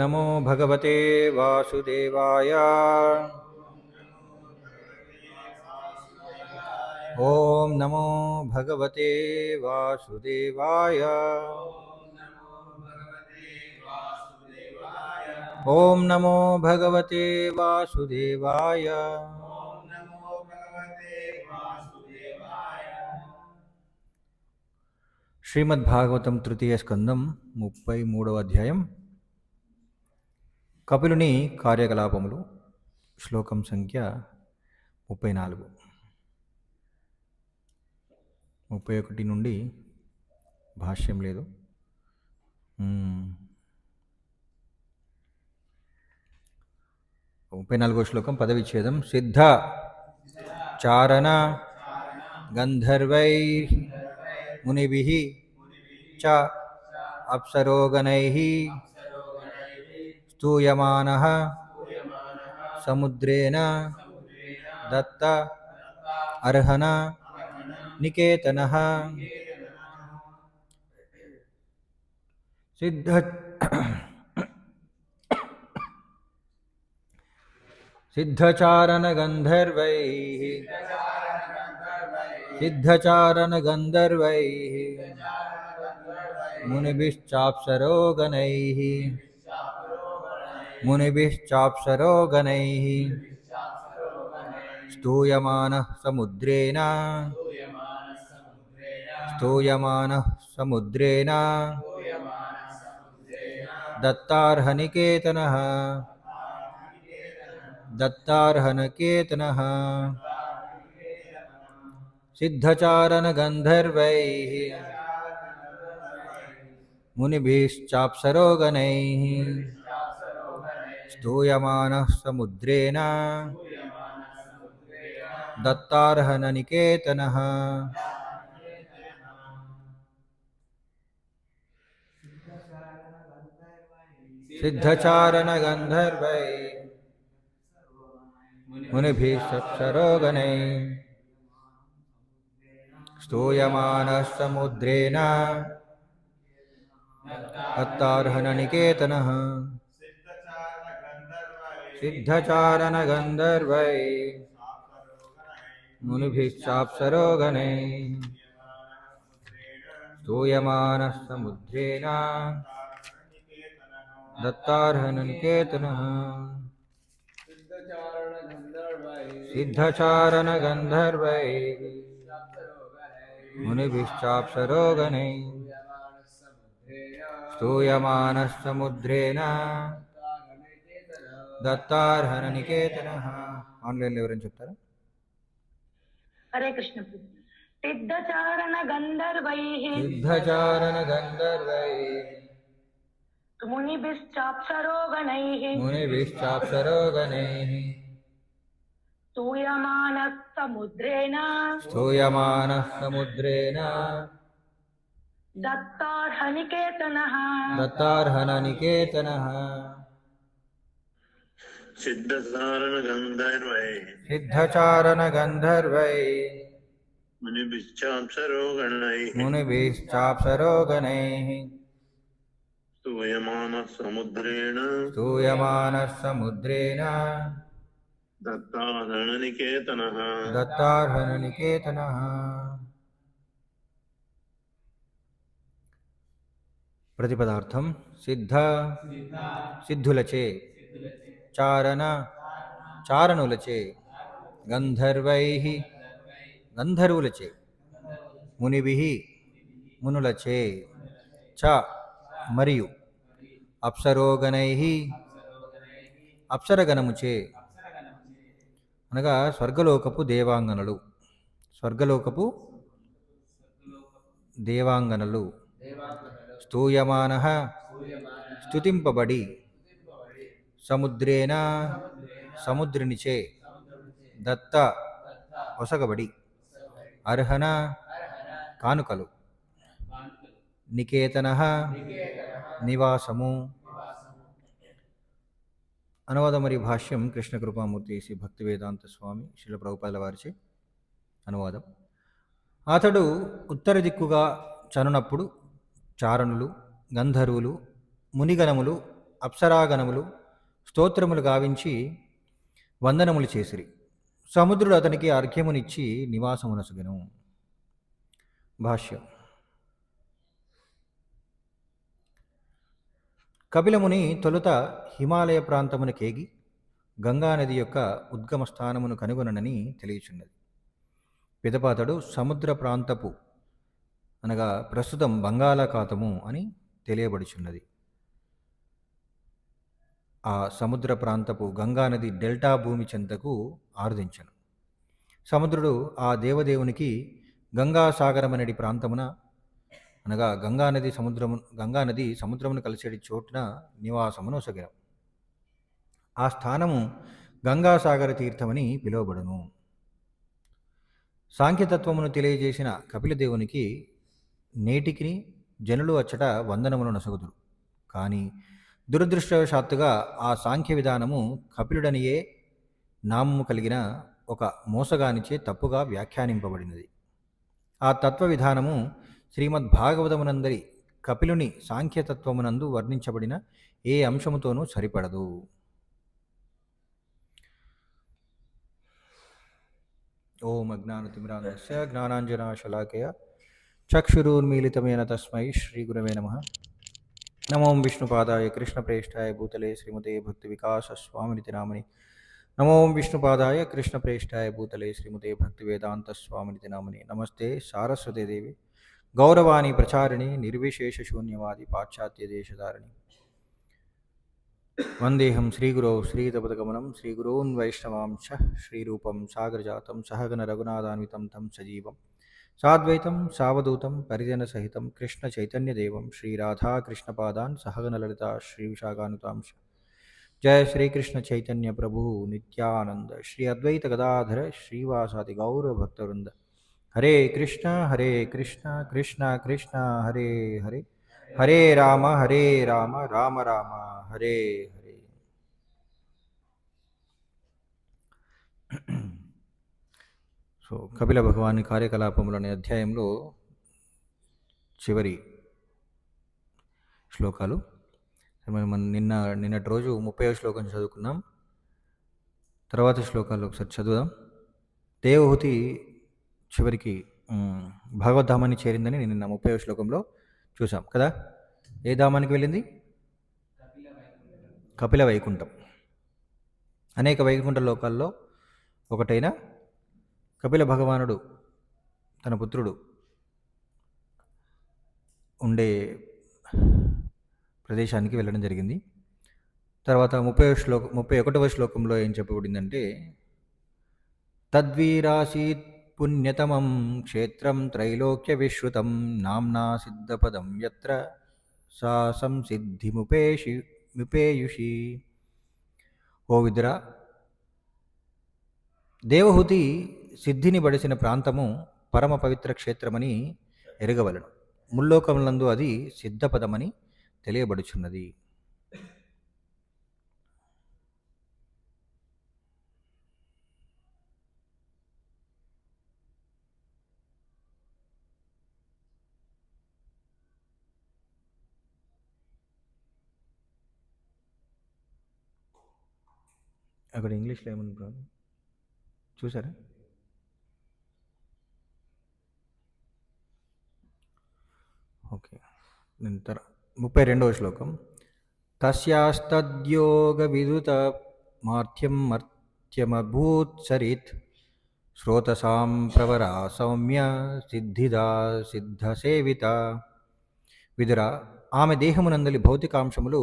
नमो भगवते वासुदेवाय। ओम नमो भगवते वासुदेवाय। ओम नमो भगवते वासुदेवाय। శ్రీమద్భాగవతం తృతీయ స్కందం 33వ అధ్యాయం కపిలుని కార్యకలాపములు. శ్లోకం సంఖ్య 34. 31 నుండి భాష్యం లేదు. 34వ శ్లోకం పదవిచ్ఛేదం. సిద్ధ చారణ గంధర్వై మునిభిః చ అప్సరోగణైః స్తూయమానః సముద్రేణ దత్త అర్హణ నికేతనః. సిద్ధచారణగంధర్వైః మునిభిశ్చాప్సరోగణైః స్తూయమానః సముద్రేణ దత్తార్హనికేతనః. సిద్ధచారణగంధర్వైః మునిభిశ్చాప్సరోగణైః స్తూయమానః సముద్రేణ దత్తార్హణనికేతనః. సిద్ధచారణగంధర్వైః మునిభిశ్చాప్సరోగణైః స్తూయమానః సముద్రేణ దత్తార్హణనికేతనః. సిద్ధచారణగంధర్వైః మునిభిశ్చాప్సరోగణైః స్తూయమానః సముద్రేణ దత్తార్హణనికేతనః. సిద్ధచారణగంధర్వైః మునిభిశ్చాప్సరోగణైః స్తూయమానః సముద్రేణ దత్తార్హణనికేతనః. ఆన్లైన్లో ఎవరైనా చెప్తారా? హరే కృష్ణ. సిద్ధచారణగంధర్వైః మునిభిశ్చాప్సరోగణైః స్తూయమానః సముద్రేణ దత్తార్హణనికేతనః. సిద్ధచారణగంధర్వైః మునిభిశ్చాప్సరోగణైః స్తూయమానః సముద్రేణ దత్తార్హణనికేతనః. ప్రతిపదార్థం. సిద్ధులచే, చారణులచే, గంధర్వైః గంధర్వులచే, మునిభిః మునులచే, చ మరియు, అప్సరోగణైః అప్సరగణముచే అనగా స్వర్గలోకపు దేవాంగనలు, స్తూయమానః స్తుతింపబడి, సముద్రేణ సముద్రునిచే, దత్త ఒసగబడి, అర్హణ కానుకలు, నికేతనః నివాసము. అనువాదం మరియు భాష్యం కృష్ణ కృపామూర్తి శ్రీ భక్తి వేదాంత స్వామి శ్రీల ప్రభుపాదుల వారిచే అనువాదం. అతడు ఉత్తర దిక్కుగా చనునప్పుడు చారణులు, గంధర్వులు, మునిగణములు అప్సరాగణములు స్తోత్రములు గావించి వందనములు చేసిరి. సముద్రుడు అతనికి అర్ఘ్యమునిచ్చి నివాసమునసగెను. భాష్యం. కపిలముని తొలుత హిమాలయ ప్రాంతమునకేగి గంగానది యొక్క ఉద్గమ స్థానమును కనుగొననని తెలియచున్నది. పిదప అతడు సముద్ర ప్రాంతపు అనగా ప్రస్తుతం బంగాళాఖాతము అని తెలియబడుచున్నది. ఆ సముద్ర ప్రాంతపు గంగానది డెల్టా భూమి చెంతకు ఆరుదించను. సముద్రుడు ఆ దేవదేవునికి గంగాసాగరమనడి ప్రాంతమున అనగా గంగానది సముద్రమును కలిసేటి చోటున నివాసమును ఒసగిన. ఆ స్థానము గంగాసాగర తీర్థమని పిలువబడును. సాంఖ్యతత్వమును తెలియజేసిన కపిలదేవునికి నేటికి జనులు అచ్చట వందనమును నొసగుదురు. కానీ దురదృష్టవశాత్తుగా ఆ సాంఖ్య విధానము కపిలుడనియే నామము కలిగిన ఒక మోసగానిచే తప్పుగా వ్యాఖ్యానింపబడినది. ఆ తత్వ విధానము శ్రీమద్ భాగవతమునందరి కపిలుని సాంఖ్యతత్వమునందు వర్ణించబడిన ఏ అంశముతోనూ సరిపడదు. ఓం అజ్ఞానతిమిరాంధస్య జ్ఞానాంజనాశలాకయ చక్షురున్మీలితమేన తస్మై శ్రీగురవే నమః. నమో విష్ణుపాదాయ కృష్ణప్రేష్ఠాయ భూతలే శ్రీమతే భక్తి వికాస స్వామినితి నామని. నమో విష్ణుపాదాయ కృష్ణప్రేష్ఠాయ భూతలే శ్రీమతే భక్తి వేదాంత స్వామినితి నామని. నమస్తే సారస్వతే దేవి గౌరవాణి ప్రచారిణి నిర్విశేష శూన్యవాది పాశ్చాత్య దేశధారిణి. వందేహం శ్రీగురౌ శ్రీతపదగమనం శ్రీగురూన్ వైష్ణవాంశ శ్రీరూపం సాగరజాతం సహగణ రఘునాథాన్వితం తం సజీవం సాద్వైతం సావధూతం పరిజన సహితం కృష్ణ చైతన్యదేవం శ్రీరాధాకృష్ణపాదాన్ సహగణ లలిత శ్రీ విశాఖానుతాంశ. జయ శ్రీకృష్ణ చైతన్య ప్రభు నిత్యానంద శ్రీ అద్వైత గదాధర శ్రీవాసాది గౌర భక్తవృంద. హరే కృష్ణ కృష్ణ కృష్ణ హరే హరే హరే రామ రామ రామ హరే హరే. సో కపిల భగవాని కార్యకలాపములు అనే అధ్యాయంలో చివరి శ్లోకాలు. మనం నిన్నటి రోజు 30వ శ్లోకం చదువుకున్నాం. తర్వాత శ్లోకాలు ఒకసారి చదువుదాం. దేవహూతి చివరికి భగవద్ధామాన్ని చేరిందని నిన్న 30వ శ్లోకంలో చూసాం కదా. ఏ ధామానికి వెళ్ళింది? కపిల వైకుంఠం. అనేక వైకుంఠ లోకాల్లో ఒకటైన కపిల భగవానుడు తన పుత్రుడు ఉండే ప్రదేశానికి వెళ్ళడం జరిగింది. తర్వాత 31వ శ్లోకంలో ఏం చెప్పబడిందంటే, తద్వీరాసీత్ పుణ్యతమం క్షేత్రం త్రైలోక్య విశ్రుతం నామ్నా సిద్ధపదం యత్ర సా సంసిద్ధిముపేయుషి. ఓ విదురా, దేవహూతి సిద్ధిని బడిసిన ప్రాంతము పరమ పవిత్ర క్షేత్రమని ఎరగవలను. ముల్లోకములందు అది సిద్ధపదమని తెలియబడుచున్నది. అక్కడ ఇంగ్లీష్లో ఏమన్నా ప్రాబ్లం చూసారా? ఓకే. 32వ శ్లోకం. తస్యాస్తద్యోగ విదుత మార్త్యం మర్త్యమభూత్సరిత్ శ్రోతసాం ప్రవరా సౌమ్య సిద్ధిదా సిద్ధసేవిత. విదుర, ఆమె దేహమునందలి భౌతికాంశములు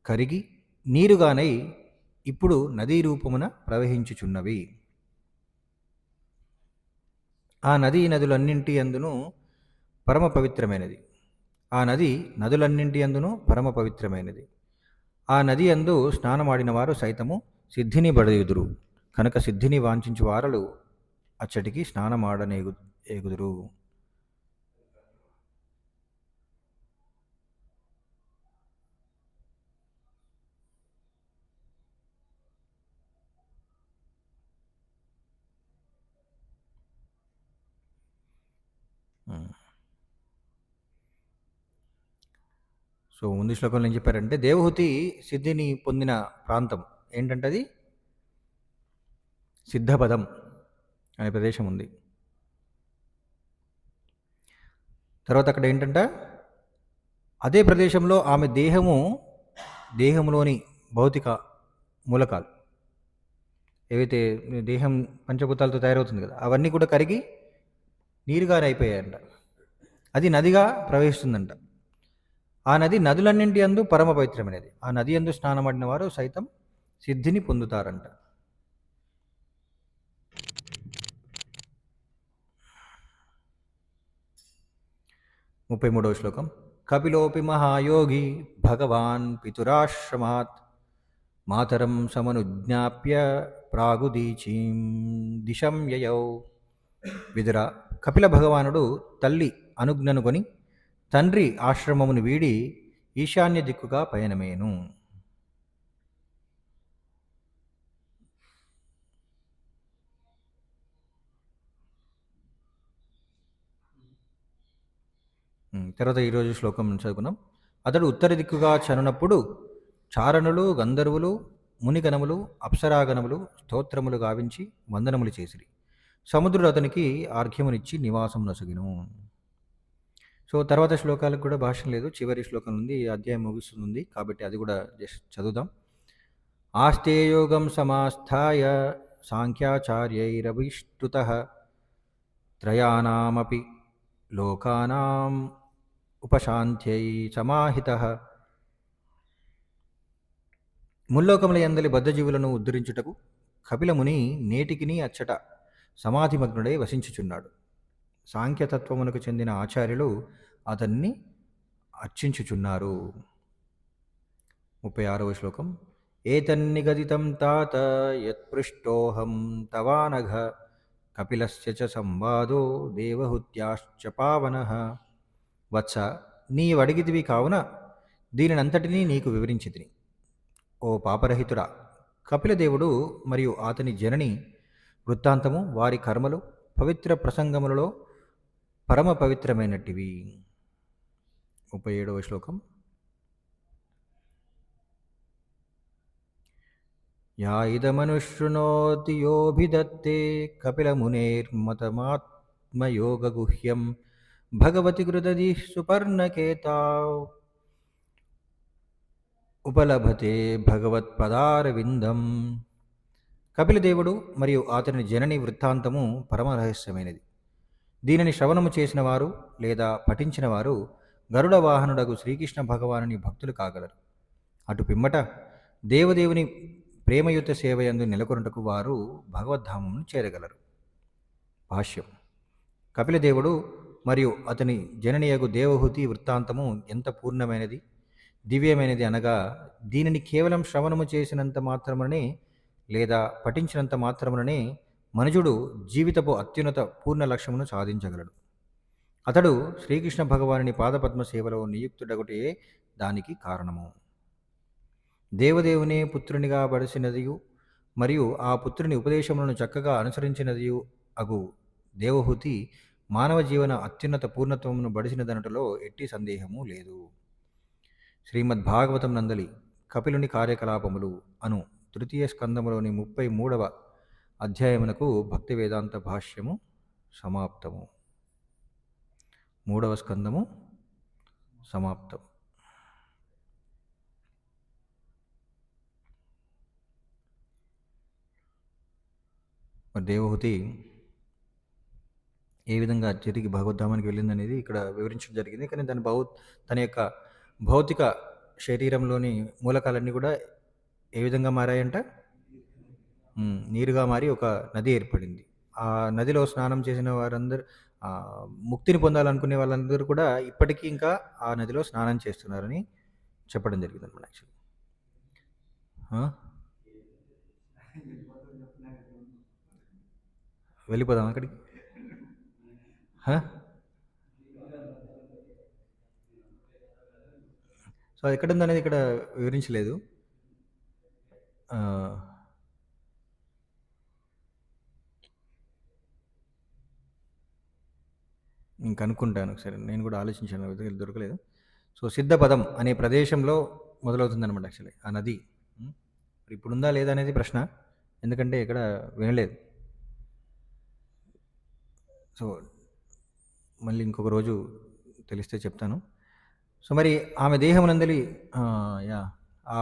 కరిగి నీరుగానై ఇప్పుడు నదీ రూపమున ప్రవహించుచున్నవి. ఆ నదులన్నింటి అందును పరమ పవిత్రమైనది. పరమ పవిత్రమైనది. ఆ నది అందు స్నానమాడిన వారు సైతము సిద్ధిని బడయుదురు. కనుక సిద్ధిని వాంఛించు వారలు అచ్చటికి స్నానమాడనేగుదురు. సో ముందు శ్లోకంలో ఏం చెప్పారంటే దేవహూతి సిద్ధిని పొందిన ప్రాంతం ఏంటంటే అది సిద్ధపదం అనే ప్రదేశం ఉంది. తర్వాత అక్కడ ఏంటంటే అదే ప్రదేశంలో ఆమె దేహంలోని భౌతిక మూలకాలు ఏవైతే దేహం పంచభూతాలతో తయారవుతుంది కదా, అవన్నీ కూడా కరిగి నీరుగానే అయిపోయాయంట. అది నదిగా ప్రవహిస్తుందంట. ఆ నది నదులన్నింటి యందు పరమ పవిత్రమైనది. ఆ నది యందు స్నానమాడిన వారు సైతం సిద్ధిని పొందుతారంట. ముప్పై మూడవ శ్లోకం. కపిలోపి మహాయోగి భగవాన్ పితురాశ్రమాత్ మాతరం సమనుజ్ఞాప్య ప్రాగుదీచీం దిశం యయౌ. విదుర, కపిల భగవానుడు తల్లి అనుజ్ఞనుకొని తండ్రి ఆశ్రమమును వీడి ఈశాన్య దిక్కుగా పయనమేను. తర్వాత ఈరోజు శ్లోకం చదువుకున్నాం. అతడు ఉత్తర దిక్కుగా చనునప్పుడు చారణులు, గంధర్వులు, మునిగణములు, అప్సరాగణములు స్తోత్రములు గావించి వందనములు చేసిరి. సముద్రుడు అతనికి ఆర్ఘ్యమునిచ్చి నివాసం నొసగిను. సో తర్వాత శ్లోకాలకు కూడా భాష లేదు, చివరి శ్లోకం నుండి ఈ అధ్యాయం ముగుస్తుంది కాబట్టి అది కూడా జస్ట్ చదువుదాం. ఆస్తే యోగం సమాస్థాయ సాంఖ్యాచార్యైరవిష్టుతః త్రయాణమపి లోకానాం ఉపశాంత్యై సమాహితః. ముల్లోకముల యందలి బద్ధజీవులను ఉద్ధరించుటకు కపిలముని నేటికిని అచ్చట సమాధిమగ్నుడై వసించుచున్నాడు. సాంఖ్యతత్వమునకు చెందిన ఆచార్యులు అతన్ని అర్చించుచున్నారు. 36వ శ్లోకం. ఏతన్నిగదితం తాత యత్పృష్టోహం తవానఘ కపిలస్య చ సంవాదో దేవహుత్యాశ్చ పావనః. వత్స, నీవడిగితివి కావున దీనినంతటినీ నీకు వివరించితిని. ఓ పాపరహితుడా, కపిలదేవుడు మరియు అతని జనని వృత్తాంతము, వారి కర్మలు పవిత్ర ప్రసంగములలో పరమ పవిత్రమైనటివి. 37వ శ్లోకం. యా ఇదమనుశృణోతి యోభిదత్తే కపిలమునేర్మతమాత్మయోగగుహ్యం భగవతి కృతది సుపర్ణకేతా ఉపలభతే భగవత్పదారవిందం. కపిలదేవుడు మరియు అతని జనని వృత్తాంతము పరమ రహస్యమైనది. దీనిని శ్రవణము చేసిన వారు లేదా పఠించిన వారు గరుడ వాహనుడగు శ్రీకృష్ణ భగవానుని భక్తులు కాగలరు. అటు పిమ్మట దేవదేవుని ప్రేమయుత సేవయందు నెలకొనుటకు వారు భగవద్ధామమును చేరగలరు. భాష్యం. కపిలదేవుడు మరియు అతని జననియగు దేవహూతి వృత్తాంతము ఎంత పూర్ణమైనది, దివ్యమైనది అనగా దీనిని కేవలం శ్రవణము చేసినంత మాత్రముననే లేదా పఠించినంత మాత్రముననే మనుజుడు జీవితపు అత్యున్నత పూర్ణ లక్ష్యమును సాధించగలడు. అతడు శ్రీకృష్ణ భగవానుని పాదపద్మ సేవలో నియుక్తుడగుటే దానికి కారణము. దేవదేవునే పుత్రునిగా బడిసినదియు మరియు ఆ పుత్రుని ఉపదేశములను చక్కగా అనుసరించినదియు అగు దేవహూతి మానవ జీవన అత్యున్నత పూర్ణత్వమును బడిసినదనటలో ఎట్టి సందేహము లేదు. శ్రీమద్భాగవతం నందలి కపిలుని కార్యకలాపములు అను తృతీయ స్కందములోని 33వ అధ్యాయమునకు భక్తి వేదాంత భాష్యము సమాప్తము. 3వ స్కందము సమాప్తం. మరి దేవహూతి ఏ విధంగా తిరిగి భగవద్ధామానికి వెళ్ళిందనేది ఇక్కడ వివరించడం జరిగింది. కానీ తన యొక్క భౌతిక శరీరంలోని మూలకాలన్నీ కూడా ఏ విధంగా మారాయంట? నీరుగా మారి ఒక నది ఏర్పడింది. ఆ నదిలో స్నానం చేసిన వారందరూ ముక్తిని పొందాలనుకునే వాళ్ళందరూ కూడా ఇప్పటికీ ఇంకా ఆ నదిలో స్నానం చేస్తున్నారని చెప్పడం జరిగింది అనమాట. యాక్చువల్లీ వెళ్ళిపోదాం అక్కడికి. సో అది ఎక్కడుందనేది ఇక్కడ వివరించలేదు. నేను కనుక్కుంటాను ఒకసారి. నేను కూడా ఆలోచించాను, దొరకలేదు. సో సిద్ధపదం అనే ప్రదేశంలో మొదలవుతుందన్నమాట యాక్చువల్లీ ఆ నది. మరి ఇప్పుడు ఉందా లేదా అనేది ప్రశ్న, ఎందుకంటే ఇక్కడ వినలేదు. సో మళ్ళీ ఇంకొక రోజు తెలిస్తే చెప్తాను. సో మరి ఆమె దేహమునందలి యా ఆ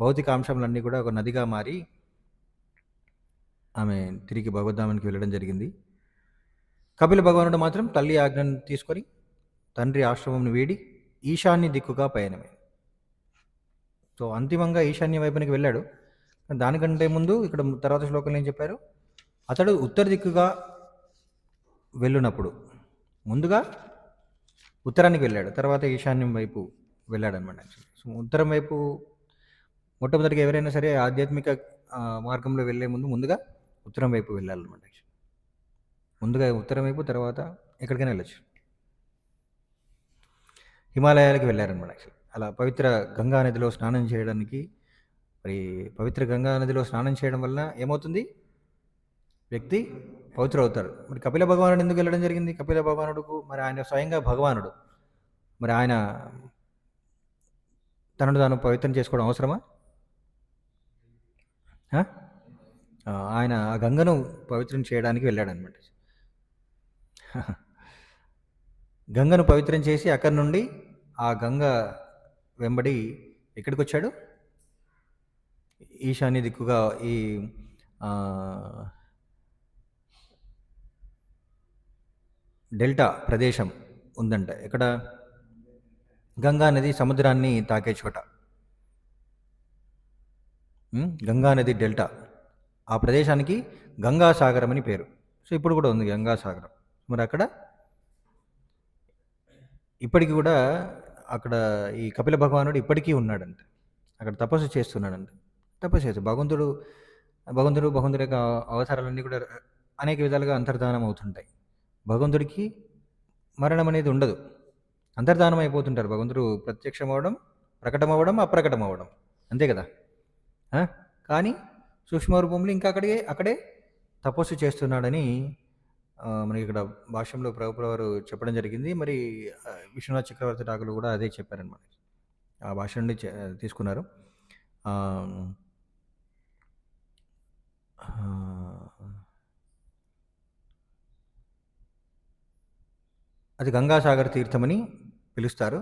భౌతిక అంశములన్నీ కూడా ఒక నదిగా మారి ఆమె తిరిగి భగవద్ధామానికి వెళ్ళడం జరిగింది. కపిల భగవానుడు మాత్రం తల్లి ఆజ్ఞను తీసుకొని తండ్రి ఆశ్రమంను వీడి ఈశాన్య దిక్కుగా పయనమే. సో అంతిమంగా ఈశాన్య వైపునికి వెళ్ళాడు. దానికంటే ముందు ఇక్కడ తర్వాత శ్లోకంలో ఏం చెప్పారు, అతడు ఉత్తర దిక్కుగా వెళ్ళినప్పుడు ముందుగా ఉత్తరానికి వెళ్ళాడు, తర్వాత ఈశాన్యం వైపు వెళ్ళాడు అనమాట. సో ఉత్తరం వైపు మొట్టమొదటిగా ఎవరైనా సరే ఆధ్యాత్మిక మార్గంలో వెళ్ళే ముందుగా ఉత్తరం వైపు వెళ్ళాలన్నమాట. ముందుగా ఉత్తరం వైపు, తర్వాత ఎక్కడికైనా వెళ్ళచ్చు. హిమాలయాలకు వెళ్ళారనమాట. అలా పవిత్ర గంగా నదిలో స్నానం చేయడానికి, మరి పవిత్ర గంగా నదిలో స్నానం చేయడం వల్ల ఏమవుతుంది, వ్యక్తి పవిత్ర అవుతాడు. మరి కపిల భగవానుడు ఎందుకు వెళ్ళడం జరిగింది? కపిల భగవానుడుకు మరి ఆయన స్వయంగా భగవానుడు, మరి ఆయన తనను తాను పవిత్రం చేసుకోవడం అవసరమా? ఆయన ఆ గంగను పవిత్రం చేయడానికి వెళ్ళాడనమాట. గంగను పవిత్రం చేసి అక్కడి నుండి ఆ గంగ వెంబడి ఎక్కడికి వచ్చాడు? ఈశాన్య దిక్కుగా ఈ డెల్టా ప్రదేశం ఉందంట. ఎక్కడ? గంగా నది సముద్రాన్ని తాకే చోట, గంగా నది డెల్టా, ఆ ప్రదేశానికి గంగాసాగరం అని పేరు. సో ఇప్పుడు కూడా ఉంది గంగాసాగరం. మరి అక్కడ ఇప్పటికీ కూడా అక్కడ ఈ కపిల భగవానుడు ఇప్పటికీ ఉన్నాడంట. అక్కడ తపస్సు చేస్తున్నాడంట. తపస్సు చేస్తాడు. భగవంతుడు యొక్క అవతారాలన్నీ కూడా అనేక విధాలుగా అంతర్ధానం అవుతుంటాయి. భగవంతుడికి మరణం అనేది ఉండదు, అంతర్ధానం అయిపోతుంటారు. భగవంతుడు ప్రత్యక్షం అవ్వడం, ప్రకటమవ్వడం, అప్రకటమవ్వడం, అంతే కదా. కానీ సూక్ష్మ రూపంలో ఇంకా అక్కడే తపస్సు చేస్తున్నాడని మనకి ఇక్కడ భాష్యంలో ప్రభుపాదుల వారు చెప్పడం జరిగింది. మరి విశ్వనాథ్ చక్రవర్తి ఠాకూర్ కూడా అదే చెప్పారనమాట. ఆ భాష నుండి తీసుకున్నారు. అది గంగాసాగర్ తీర్థమని పిలుస్తారు.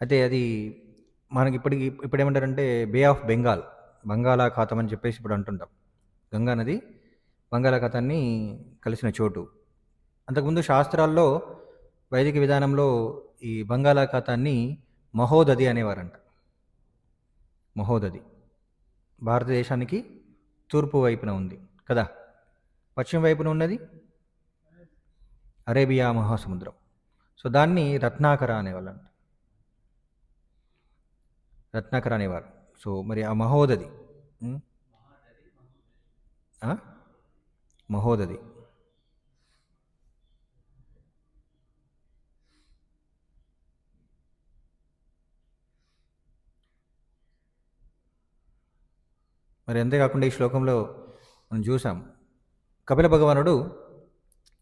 అయితే అది మనకి ఇప్పుడు ఏమంటారంటే బే ఆఫ్ బెంగాల్, బంగాళాఖాతం అని చెప్పేసి ఇప్పుడు అంటుంటాం. గంగా నది బంగాళాఖాతాన్ని కలిసిన చోటు. అంతకుముందు శాస్త్రాల్లో, వైదిక విధానంలో ఈ బంగాళాఖాతాన్ని మహోదధి అనేవారంట. మహోదధి భారతదేశానికి తూర్పు వైపున ఉంది కదా, పశ్చిమ వైపున ఉన్నది అరేబియా మహాసముద్రం. సో దాన్ని రత్నాకర అనేవాళ్ళంట, రత్నాకర అనేవారు. సో మరి ఆ మహోదధి, మహోదధి మరి అంతేకాకుండా ఈ శ్లోకంలో మనం చూసాం, కపిల భగవానుడు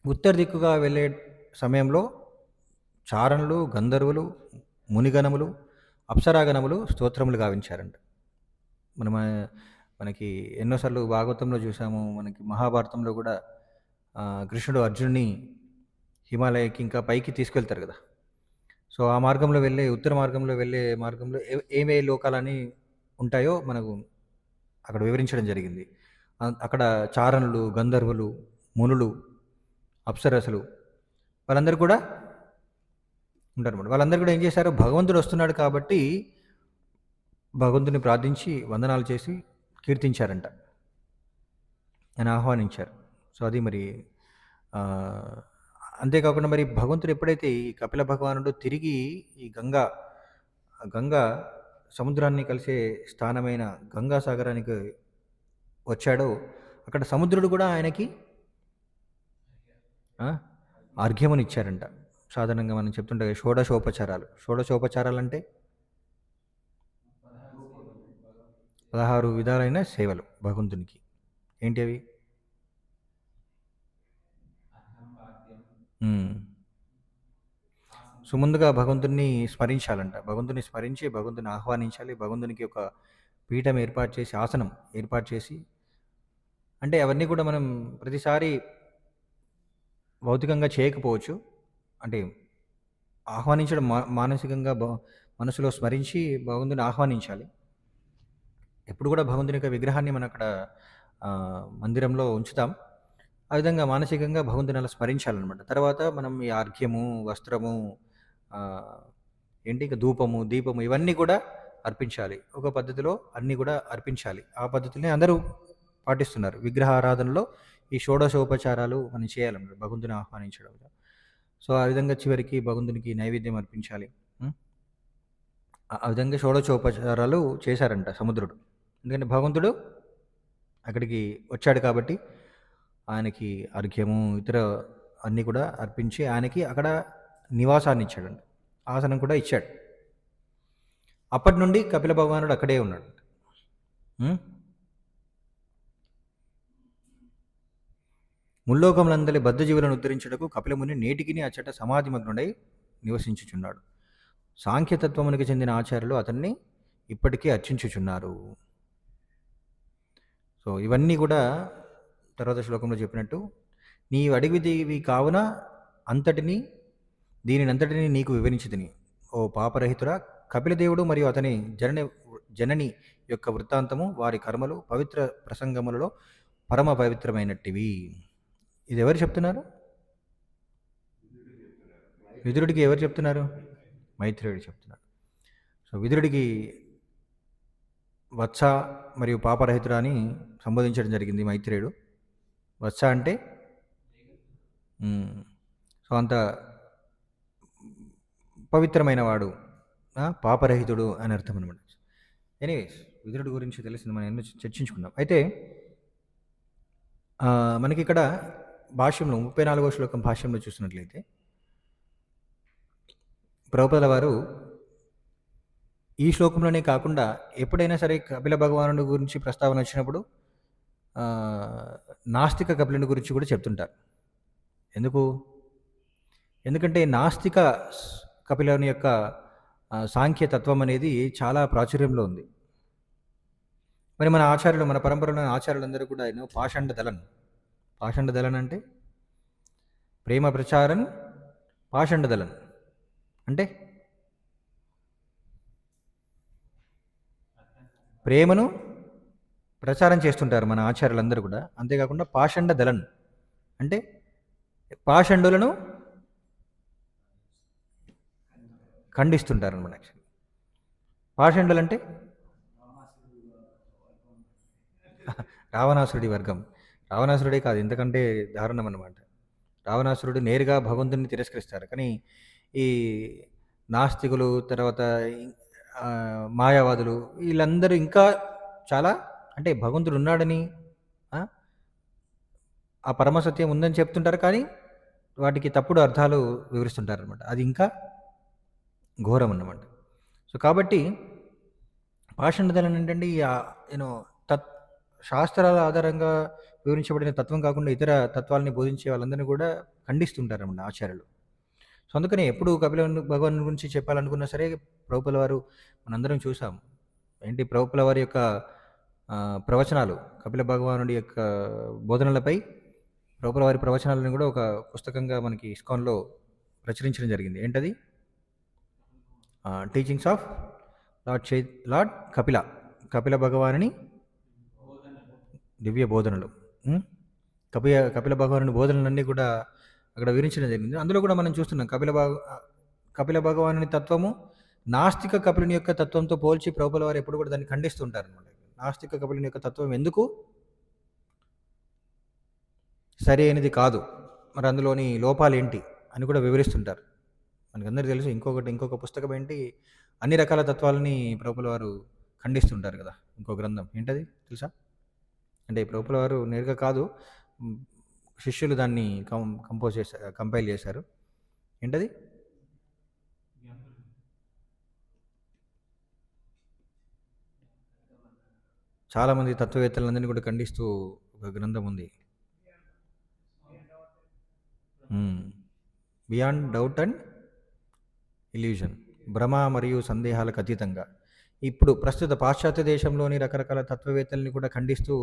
ఉత్తర దిక్కుగా వెళ్ళే సమయంలో చారణులు, గంధర్వులు, మునిగణములు, అప్సరాగణములు స్తోత్రములు గావించారంట. మనకి ఎన్నోసార్లు భాగవతంలో చూసాము, మనకి మహాభారతంలో కూడా కృష్ణుడు అర్జునుడిని హిమాలయకి ఇంకా పైకి తీసుకెళ్తారు కదా. సో ఆ మార్గంలో వెళ్ళే, ఉత్తర మార్గంలో వెళ్ళే మార్గంలో ఏమే లోకాలని ఉంటాయో మనకు అక్కడ వివరించడం జరిగింది. అక్కడ చారణులు, గంధర్వులు, మునులు, అప్సరసులు వాళ్ళందరూ కూడా ఉంటారన్నమాట. వాళ్ళందరూ కూడా ఏం చేశారు, భగవంతుడు వస్తున్నాడు కాబట్టి భగవంతుని ప్రార్థించి వందనాలు చేసి కీర్తించారంట, అని ఆహ్వానించారు. సో అది మరి అంతేకాకుండా మరి భగవంతుడు ఎప్పుడైతే ఈ కపిల భగవానుడు తిరిగి ఈ గంగా సముద్రాన్ని కలిసే స్థానమైన గంగాసాగరానికి వచ్చాడో, అక్కడ సముద్రుడు కూడా ఆయనకి అర్ఘ్యముని ఇచ్చారంట. సాధారణంగా మనం చెప్తుంటే షోడశోపచారాలు అంటే 16 విధాలైన సేవలు భగవంతునికి. ఏంటి అవి? సో ముందుగా భగవంతుడిని స్మరించాలంట. భగవంతుడిని స్మరించి భగవంతుడిని ఆహ్వానించాలి. భగవంతునికి ఒక పీఠం ఏర్పాటు చేసి, ఆసనం ఏర్పాటు చేసి, అంటే అవన్నీ కూడా మనం ప్రతిసారి భౌతికంగా చేయకపోవచ్చు. అంటే ఆహ్వానించడం మానసికంగా మనసులో స్మరించి భగవంతుని ఆహ్వానించాలి. ఎప్పుడు కూడా భగవంతుని యొక్క విగ్రహాన్ని మనం అక్కడ మందిరంలో ఉంచుతాం. ఆ విధంగా మానసికంగా భగవంతుని అలా స్మరించాలనమాట. తర్వాత మనం ఈ అర్ఘ్యము, వస్త్రము, ఏంటి, ఇక ధూపము, దీపము ఇవన్నీ కూడా అర్పించాలి. ఒక పద్ధతిలో అన్నీ కూడా అర్పించాలి. ఆ పద్ధతిని అందరూ పాటిస్తున్నారు. విగ్రహారాధనలో ఈ షోడశోపచారాలు మనం చేయాలన్నమాట భగవంతుని ఆహ్వానించడం. సో ఆ విధంగా చివరికి భగవంతునికి నైవేద్యం అర్పించాలి. ఆ విధంగా షోడశోపచారాలు చేశారంట సముద్రుడు. ఎందుకంటే భగవంతుడు అక్కడికి వచ్చాడు కాబట్టి ఆయనకి అర్ఘ్యము, ఇతర అన్నీ కూడా అర్పించి ఆయనకి అక్కడ నివాసాన్ని ఇచ్చాడండి. ఆసనం కూడా ఇచ్చాడు. అప్పటి నుండి కపిల భగవానుడు అక్కడే ఉన్నాడు. ముల్లోకములందలి బద్ధజీవులను ఉద్ధరించుటకు కపిలముని నేటికిని అచ్చట సమాధిమగ్నుడై నివసించుచున్నాడు. సాంఖ్యతత్వమునికి చెందిన ఆచార్యులు అతన్ని ఇప్పటికీ అర్చించుచున్నారు. సో ఇవన్నీ కూడా తర్వాత శ్లోకంలో చెప్పినట్టు, నీవు అడిగిదివి కావున దీనినంతటిని నీకు వివరించితిని. ఓ పాపరహితుడా, కపిలదేవుడు మరియు అతని జనని యొక్క వృత్తాంతము, వారి కర్మలు పవిత్ర ప్రసంగములలో పరమ పవిత్రమైనట్టివి. ఇది ఎవరు చెప్తున్నారు? విదురుడికి ఎవరు చెప్తున్నారు? మైత్రేయుడు చెప్తున్నారు. సో విదురుడికి వత్స మరియు పాపరహితుడు అని సంబోధించడం జరిగింది మైత్రేయుడు. వత్స అంటే సో అంత పవిత్రమైన వాడు, పాపరహితుడు అని అర్థం అనమాట. ఎనీవేస్, విదురుడి గురించి తెలిసింది, మనం ఎన్నో చర్చించుకున్నాం. అయితే మనకి ఇక్కడ భాష్యంలో 34వ శ్లోకం భాష్యంలో చూసినట్లయితే ప్రభుపాదుల వారు ఈ శ్లోకంలోనే కాకుండా ఎప్పుడైనా సరే కపిల భగవానుడి గురించి ప్రస్తావన వచ్చినప్పుడు నాస్తిక కపిలుని గురించి కూడా చెప్తుంటారు. ఎందుకంటే నాస్తిక కపిలుని యొక్క సాంఖ్య తత్వం అనేది చాలా ప్రాచుర్యంలో ఉంది. మరి మన ఆచార్యులు, మన పరంపరలోని ఆచార్యులందరూ కూడా ఎన్నో పాషండ దళన్ అంటే ప్రేమ ప్రచారన్, పాషండ దళన్ అంటే ప్రేమను ప్రచారం చేస్తుంటారు మన ఆచార్యులందరూ కూడా. అంతేకాకుండా పాషండ దళన్ అంటే పాషండులను ఖండిస్తుంటారు అనమాట. యాక్చువల్లీ పాషండులు అంటే రావణాసురుడి వర్గం. రావణాసురుడే కాదు, ఎందుకంటే దారుణం అన్నమాట. రావణాసురుడు నేరుగా భగవంతుని తిరస్కరిస్తారు. కానీ ఈ నాస్తికులు, తర్వాత మాయావాదులు, వీళ్ళందరూ ఇంకా చాలా, అంటే భగవంతుడు ఉన్నాడని, ఆ పరమసత్యం ఉందని చెప్తుంటారు, కానీ వాటికి తప్పుడు అర్థాలు వివరిస్తుంటారు అనమాట. అది ఇంకా ఘోరం అన్నమాట. సో కాబట్టి పాషండదనం ఏంటంటే శాస్త్రాల ఆధారంగా వివరించబడిన తత్వం కాకుండా ఇతర తత్వాలని బోధించే వాళ్ళందరినీ కూడా ఖండిస్తుంటారన్నమాట ఆచార్యులు. సో అందుకని ఎప్పుడు కపిల భగవాన్ గురించి చెప్పాలనుకున్నా సరే ప్రభుపాదుల వారు మనందరం చూసాం. ఏంటి, ప్రభుపాదుల వారి యొక్క ప్రవచనాలు, కపిల భగవానుడి యొక్క బోధనలపై ప్రభుపాదుల వారి ప్రవచనాలను కూడా ఒక పుస్తకంగా మనకి ఇస్కాన్లో ప్రచురించడం జరిగింది. ఏంటది? టీచింగ్స్ ఆఫ్ లార్డ్ కపిల భగవానుని దివ్య బోధనలు. కపిల భగవానుని బోధనలన్నీ కూడా అక్కడ వివరించడం జరిగింది. అందులో కూడా మనం చూస్తున్నాం కపిల భగవానుని తత్వము నాస్తిక కపిలుని యొక్క తత్వంతో పోల్చి ప్రభుపాదుల వారు ఎప్పుడు కూడా దాన్ని ఖండిస్తుంటారు అనమాట. నాస్తిక కపిలుని యొక్క తత్వం ఎందుకు సరి అయినది కాదు, మరి అందులోని లోపాలు ఏంటి అని కూడా వివరిస్తుంటారు. మనకందరికీ తెలుసు. ఇంకొక పుస్తకం ఏంటి, అన్ని రకాల తత్వాలని ప్రభుపాదుల వారు ఖండిస్తుంటారు కదా. ఇంకో గ్రంథం ఏంటది తెలుసా? అంటే ప్రభుపాదుల వారు నేరుగా కాదు, శిష్యులు దాన్ని కంపైల్ చేశారు. ఏంటది? చాలామంది తత్వవేత్తలందరినీ కూడా ఖండిస్తూ ఒక గ్రంథం ఉంది, బియాండ్ డౌట్ అండ్ ఇల్యూజన్, భ్రమ మరియు సందేహాలకు అతీతంగా. ఇప్పుడు ప్రస్తుత పాశ్చాత్య దేశంలోని రకరకాల తత్వవేత్తల్ని కూడా ఖండిస్తూ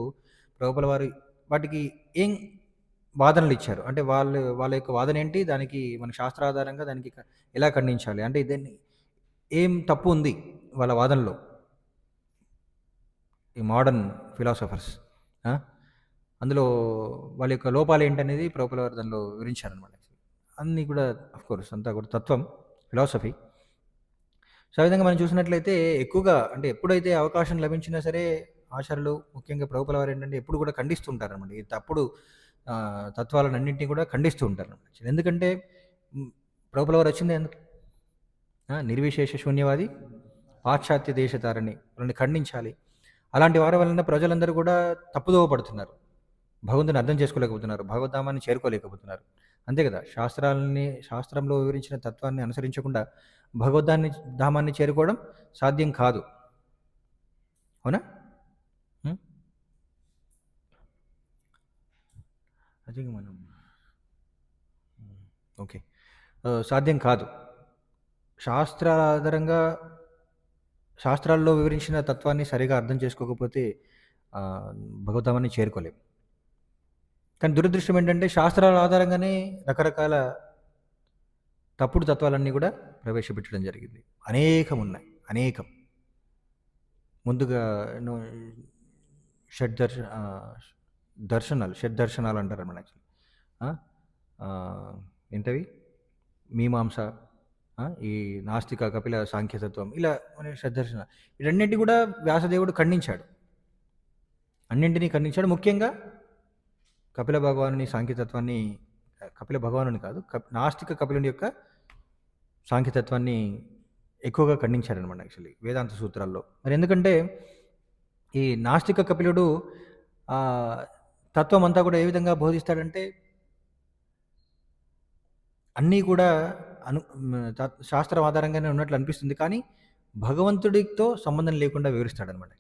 ప్రభువుల వారు వాటికి ఏం వాదనలు ఇచ్చారు. అంటే వాళ్ళ యొక్క వాదన ఏంటి? దానికి మన శాస్త్రాధారంగా దానికి ఎలా ఖండించాలి? అంటే దీన్ని ఏం తప్పు ఉంది వాళ్ళ వాదనలో? ఈ మోడర్న్ ఫిలాసఫర్స్ అందులో వాళ్ళ యొక్క లోపాలు ఏంటనేది ప్రభువుల వారు దానిలో వివరించారనమాట. అన్నీ కూడా కోర్స్ అంతా కూడా తత్వం, ఫిలాసఫీ. సో ఆ విధంగా మనం చూసినట్లయితే ఎక్కువగా అంటే ఎప్పుడైతే అవకాశం లభించినా సరే ఆచార్యులు ముఖ్యంగా ప్రభువుల వారు ఏంటంటే ఎప్పుడు కూడా ఖండిస్తూ ఉంటారనమాట. ఈ తప్పుడు తత్వాలన్నింటినీ కూడా ఖండిస్తూ ఉంటారు. ఎందుకంటే ప్రభువుల వారు వచ్చింది ఎందుకు? నిర్విశేష శూన్యవాది పాశ్చాత్య దేశతారని వాళ్ళని ఖండించాలి. అలాంటి వారి వలన ప్రజలందరూ కూడా తప్పుదోవ పడుతున్నారు, భగవంతుని అర్థం చేసుకోలేకపోతున్నారు, భగవద్ధామాన్ని చేరుకోలేకపోతున్నారు. అంతే కదా, శాస్త్రంలో వివరించిన తత్వాన్ని అనుసరించకుండా ధామాన్ని చేరుకోవడం సాధ్యం కాదు. అవునా? అది మనం ఓకే, సాధ్యం కాదు. శాస్త్రాల ఆధారంగా శాస్త్రాల్లో వివరించిన తత్వాన్ని సరిగా అర్థం చేసుకోకపోతే భగవద్ధామాన్ని చేరుకోలేం. కానీ దురదృష్టం ఏంటంటే శాస్త్రాల ఆధారంగానే రకరకాల తప్పుడు తత్వాలన్నీ కూడా ప్రవేశపెట్టడం జరిగింది. అనేకం ఉన్నాయి, అనేకం. ముందుగా షడ్దర్శనాలు అంటారు మన ఏంటవి? మీమాంస, ఈ నాస్తిక, కపిల, సాంఖ్యతత్వం, ఇలా షడ్దర్శన, వీటన్నింటినీ కూడా వ్యాసదేవుడు ఖండించాడు. అన్నింటినీ ఖండించాడు. ముఖ్యంగా కపిల భగవానుని సాంఖ్యతత్వాన్ని, కపిల భగవానుని కాదు, నాస్తిక కపిలుని యొక్క సాంఖ్యతత్వాన్ని ఎక్కువగా ఖండించారనమాట యాక్చువల్లీ వేదాంత సూత్రాల్లో. మరి ఎందుకంటే ఈ నాస్తిక కపిలుడు తత్వం అంతా కూడా ఏ విధంగా బోధిస్తాడంటే అన్నీ కూడా శాస్త్రం ఆధారంగానే ఉన్నట్లు అనిపిస్తుంది, కానీ భగవంతుడితో సంబంధం లేకుండా వివరిస్తాడనమాట.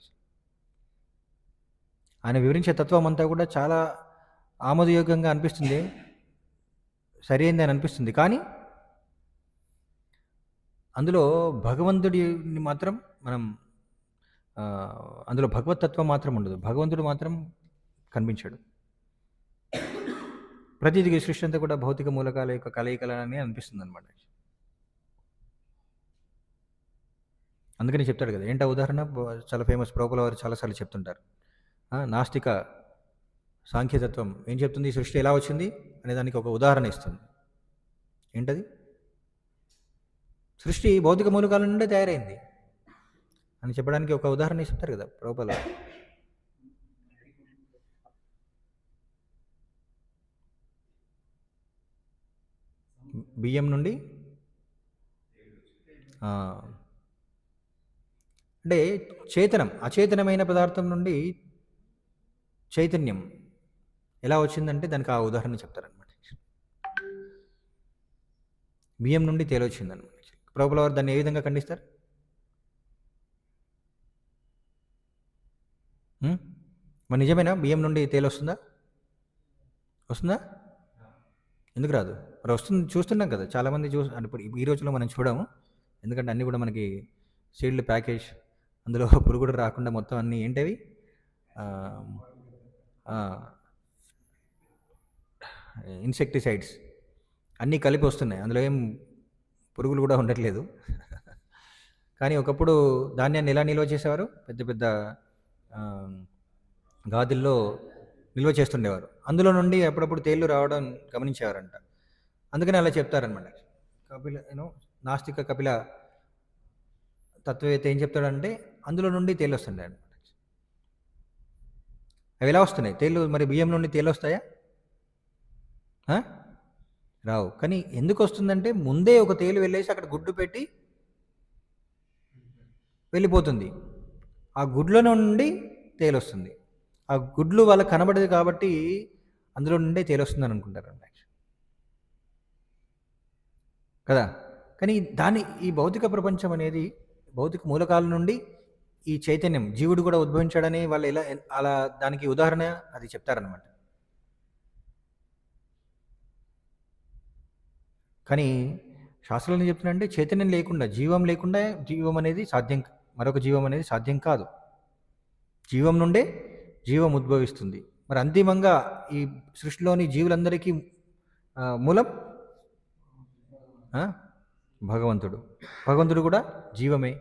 ఆయన వివరించే తత్వం అంతా కూడా చాలా ఆమోదయోగ్యంగా అనిపిస్తుంది, సరైనది అని అనిపిస్తుంది, కానీ అందులో భగవంతుడిని మాత్రం మనం అందులో భగవతత్వం మాత్రం ఉండదు, భగవంతుడు మాత్రం కనిపించాడు. ప్రతిదికి సృష్టి అంతా కూడా భౌతిక మూలకాల యొక్క కలయికలని అనిపిస్తుంది అనమాట. అందుకని చెప్తాడు కదా, ఏంటో ఉదాహరణ చాలా ఫేమస్, ప్రభువుల వారు చాలాసార్లు చెప్తుంటారు. నాస్తిక సాంఖ్యతత్వం ఏం చెప్తుంది? సృష్టి ఎలా వచ్చింది అనే దానికి ఒక ఉదాహరణ ఇస్తుంది. ఏంటది? సృష్టి భౌతిక మూలకాల నుండే తయారైంది అని చెప్పడానికి ఒక ఉదాహరణ ఇస్తారు కదా ప్రభువుల వారు. బియ్యం నుండి అంటే చేతనం, అచేతనమైన పదార్థం నుండి చైతన్యం ఎలా వచ్చిందంటే దానికి ఆ ఉదాహరణ చెప్తారనమాట. బియ్యం నుండి తేలొచ్చిందనమాట. ప్రభువుల వారు దాన్ని ఏ విధంగా ఖండిస్తారు? మరి నిజమేనా బియ్యం నుండి తేలొస్తుందా? వస్తుందా? ఎందుకు రాదు? మరి వస్తుంది, చూస్తున్నాం కదా చాలామంది అంటే ఇప్పుడు ఈ రోజుల్లో మనం చూడము, ఎందుకంటే అన్నీ కూడా మనకి సీల్డ్ ప్యాకేజ్, అందులో పురుగుడు రాకుండా మొత్తం అన్నీ ఏంటవి ఇన్సెక్టిసైడ్స్ అన్నీ కలిపి వస్తున్నాయి, అందులో ఏం పురుగులు కూడా ఉండట్లేదు. కానీ ఒకప్పుడు ధాన్యాన్ని ఎలా నిల్వ చేసేవారు? పెద్ద పెద్ద గాదుల్లో నిల్వ చేస్తుండేవారు, అందులో నుండి అప్పుడప్పుడు తేళ్లు రావడం గమనించేవారంట. అందుకని అలా చెప్తారనమాట. నాస్తిక కపిల తత్వవేత్త ఏం చెప్తాడంటే అందులో నుండి తేళ్ళు వస్తుండే అనమాట. అవి ఎలా వస్తున్నాయి తేళ్ళు? మరి బియ్యం నుండి తేళ్ళు వస్తాయా? రావు. కానీ ఎందుకు వస్తుందంటే ముందే ఒక తేలు వెళ్ళేసి అక్కడ గుడ్డు పెట్టి వెళ్ళిపోతుంది, ఆ గుడ్ల నుండి తేలు వస్తుంది. ఆ గుడ్లు వాళ్ళకి కనబడదు కాబట్టి అందులో నుండే తేలొస్తుందని అనుకుంటారు కదా. కానీ ఈ భౌతిక ప్రపంచం అనేది భౌతిక మూలకాల నుండి ఈ చైతన్యం జీవుడు కూడా ఉద్భవించాడని వాళ్ళు అలా దానికి ఉదాహరణ అది చెప్తారనమాట. కానీ శాస్త్రాలు ఏం చెప్తున్నాయంటే చైతన్యం లేకుండా, జీవం లేకుండా జీవం అనేది సాధ్యం, మరొక జీవం అనేది సాధ్యం కాదు. జీవం నుండే జీవం ఉద్భవిస్తుంది. మరి అంతిమంగా ఈ సృష్టిలోని జీవులందరికీ మూలం ఆ? భగవంతుడు. భగవంతుడు కూడా జీవమే,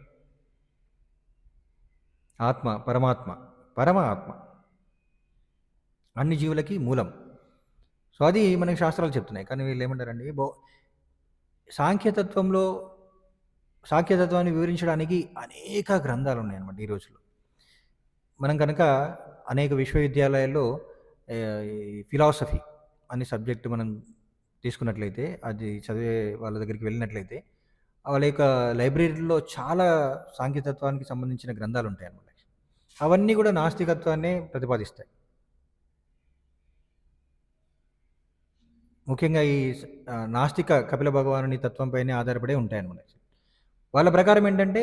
ఆత్మ, పరమాత్మ, పరమ ఆత్మ, అన్ని జీవులకి మూలం. సో అది మనకి శాస్త్రాలు చెప్తున్నాయి. కానీ వీళ్ళు ఏమంటారండి, సాంఖ్యతత్వంలో సాంఖ్యతత్వాన్ని వివరించడానికి అనేక గ్రంథాలు ఉన్నాయన్నమాట ఈ రోజుల్లో. మనం కనుక అనేక విశ్వవిద్యాలయాల్లో ఈ ఫిలాసఫీ అనే సబ్జెక్టు మనం తీసుకున్నట్లయితే, అది చదివే వాళ్ళ దగ్గరికి వెళ్ళినట్లయితే, వాళ్ళ యొక్క లైబ్రరీలో చాలా సాంఖ్యతత్వానికి సంబంధించిన గ్రంథాలు ఉంటాయన్నమాట. అవన్నీ కూడా నాస్తికత్వాన్నే ప్రతిపాదిస్తాయి. ముఖ్యంగా ఈ నాస్తిక కపిల భగవానుని తత్వంపైనే ఆధారపడే ఉంటాయన్నమాట. వాళ్ళ ప్రకారం ఏంటంటే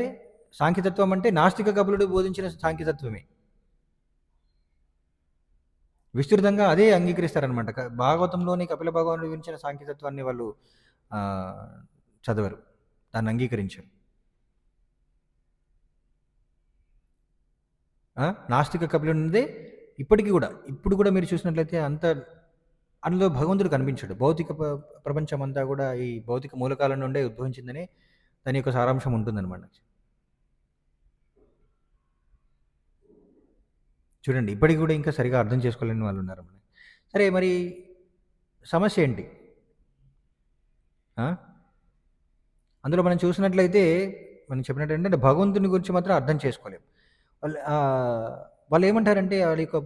సాంఖ్యతత్వం అంటే నాస్తిక కపిలుడు బోధించిన సాంఖ్యతత్వమే. విస్తృతంగా అదే అంగీకరిస్తారనమాట. భాగవతంలోని కపిల భగవానుడు వివరించిన సాంఖ్యతత్వాన్ని వాళ్ళు చదవరు, దాన్ని అంగీకరించరు. నాస్తిక కపిలుడిదే ఇప్పటికీ కూడా, ఇప్పుడు కూడా మీరు చూసినట్లయితే అంత అందులో భగవంతుడు కనిపించడు. భౌతిక ప్రపంచం అంతా కూడా ఈ భౌతిక మూలకాల నుండే ఉద్భవించిందని దాని యొక్క సారాంశం ఉంటుందన్నమాట. చూడండి, ఇప్పటికి కూడా ఇంకా సరిగా అర్థం చేసుకోలేని వాళ్ళు ఉన్నారు. సరే, మరి సమస్య ఏంటి? అందులో మనం చూసినట్లయితే మనం చెప్పినట్టు ఏంటంటే భగవంతుని గురించి మాత్రం అర్థం చేసుకోలేము. వాళ్ళు ఏమంటారంటే వాళ్ళ యొక్క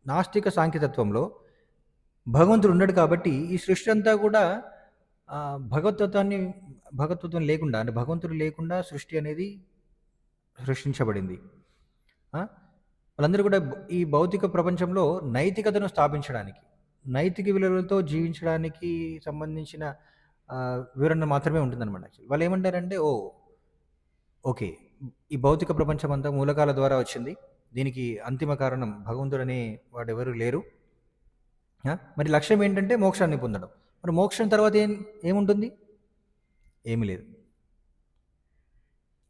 నాస్తిక సాంఖ్యతత్వంలో భగవంతుడు ఉన్నాడు కాబట్టి ఈ సృష్టి అంతా కూడా భగవతత్వం లేకుండా, అంటే భగవంతుడు లేకుండా సృష్టి అనేది సృష్టించబడింది. వాళ్ళందరూ కూడా ఈ భౌతిక ప్రపంచంలో నైతికతను స్థాపించడానికి, నైతిక విలువలతో జీవించడానికి సంబంధించిన వివరణ మాత్రమే ఉంటుందన్నమాట. వాళ్ళు ఏమంటారంటే ఓకే, ఈ భౌతిక ప్రపంచం అంతా మూలకాల ద్వారా వచ్చింది, దీనికి అంతిమ కారణం భగవంతుడనే వాడెవరు లేరు. మరి లక్ష్యం ఏంటంటే మోక్షాన్ని పొందడం. మరి మోక్షం తర్వాత ఏముంటుంది? ఏమీ లేదు.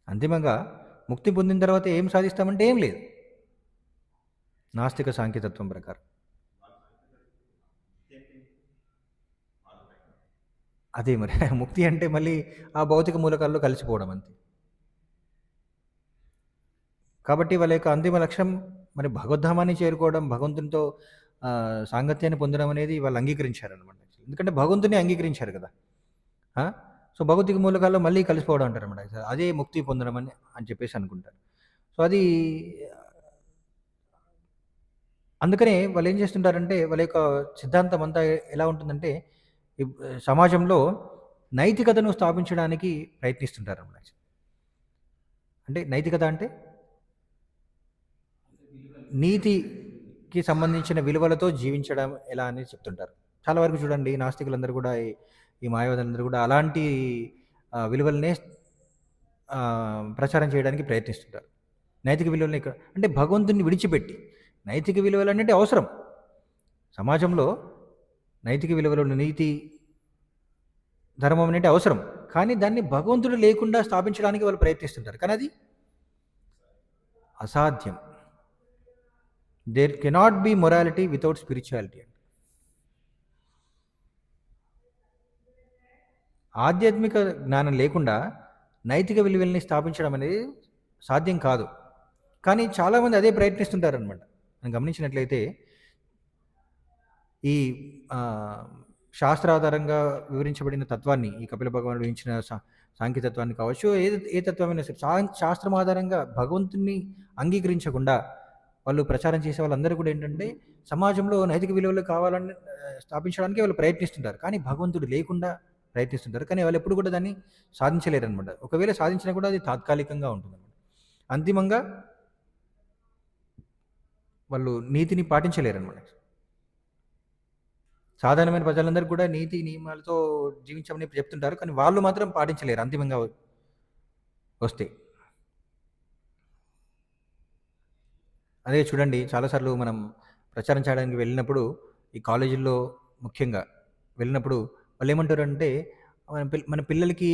అంతిమంగా ముక్తి పొందిన తర్వాత ఏం సాధిస్తామంటే ఏం లేదు, నాస్తిక సాంఖ్యతత్వం ప్రకారం. అదే మరి ముక్తి అంటే మళ్ళీ ఆ భౌతిక మూలకాల్లో కలిసిపోవడం అంతే. కాబట్టి వాళ్ళ యొక్క అంతిమ లక్ష్యం మరి భగవద్ధామాన్ని చేరుకోవడం, భగవంతునితో సాంగత్యాన్ని పొందడం అనేది వాళ్ళు అంగీకరించారనమాట. ఎందుకంటే భగవంతుని అంగీకరించారు కదా. సో భౌతిక మూలకాల్లో మళ్ళీ కలిసిపోవడం అంటారు అనమాట. అదే ముక్తి పొందడం అని చెప్పేసి అనుకుంటారు. సో అది అందుకనే వాళ్ళు ఏం చేస్తుంటారంటే వాళ్ళ యొక్క సిద్ధాంతం అంతా ఎలా ఉంటుందంటే సమాజంలో నైతికతను స్థాపించడానికి ప్రయత్నిస్తుంటారు అన్నమాట. అంటే నైతికత అంటే నీతికి సంబంధించిన విలువలతో జీవించడం ఎలా అని చెప్తుంటారు. చాలా వరకు చూడండి, నాస్తికులందరూ కూడా ఈ మాయావాదులందరూ కూడా అలాంటి విలువలనే ప్రచారం చేయడానికి ప్రయత్నిస్తుంటారు. నైతిక విలువలని అంటే భగవంతుని విడిచిపెట్టి, నైతిక విలువలు అనేది అవసరం సమాజంలో, నైతిక విలువలు, నీతి, ధర్మం అనేది అవసరం, కానీ దాన్ని భగవంతుడు లేకుండా స్థాపించడానికి వాళ్ళు ప్రయత్నిస్తుంటారు. కానీ అది అసాధ్యం. There cannot be morality without spirituality. ఆధ్యాత్మిక జ్ఞానం లేకుండా నైతిక విలువల్ని స్థాపించడం అనేది సాధ్యం కాదు. కానీ చాలామంది అదే ప్రయత్నిస్తుంటారనమాట. మనం గమనించినట్లయితే ఈ శాస్త్రాధారంగా వివరించబడిన తత్వాన్ని, ఈ కపిల భగవానుడు వివరించిన సాంఖ్యతత్వాన్ని కావచ్చు, ఏ తత్వమైనా సరే శాస్త్రం ఆధారంగా భగవంతుని అంగీకరించకుండా వాళ్ళు ప్రచారం చేసే వాళ్ళందరూ కూడా ఏంటంటే సమాజంలో నైతిక విలువలు కావాలని స్థాపించడానికి వాళ్ళు ప్రయత్నిస్తుంటారు, కానీ భగవంతుడు లేకుండా ప్రయత్నిస్తుంటారు. కానీ వాళ్ళు ఎప్పుడు కూడా దాన్ని సాధించలేరు అనమాట. ఒకవేళ సాధించినా కూడా అది తాత్కాలికంగా ఉంటుందన్నమాట. అంతిమంగా వాళ్ళు నీతిని పాటించలేరు అనమాట. సాధారణమైన ప్రజలందరూ కూడా నీతి నియమాలతో జీవించమని చెప్తుంటారు, కానీ వాళ్ళు మాత్రం పాటించలేరు అంతిమంగా వస్తే. అదే చూడండి, చాలాసార్లు మనం ప్రచారం చేయడానికి వెళ్ళినప్పుడు, ఈ కాలేజీల్లో ముఖ్యంగా వెళ్ళినప్పుడు వాళ్ళు ఏమంటారంటే మన పిల్లలకి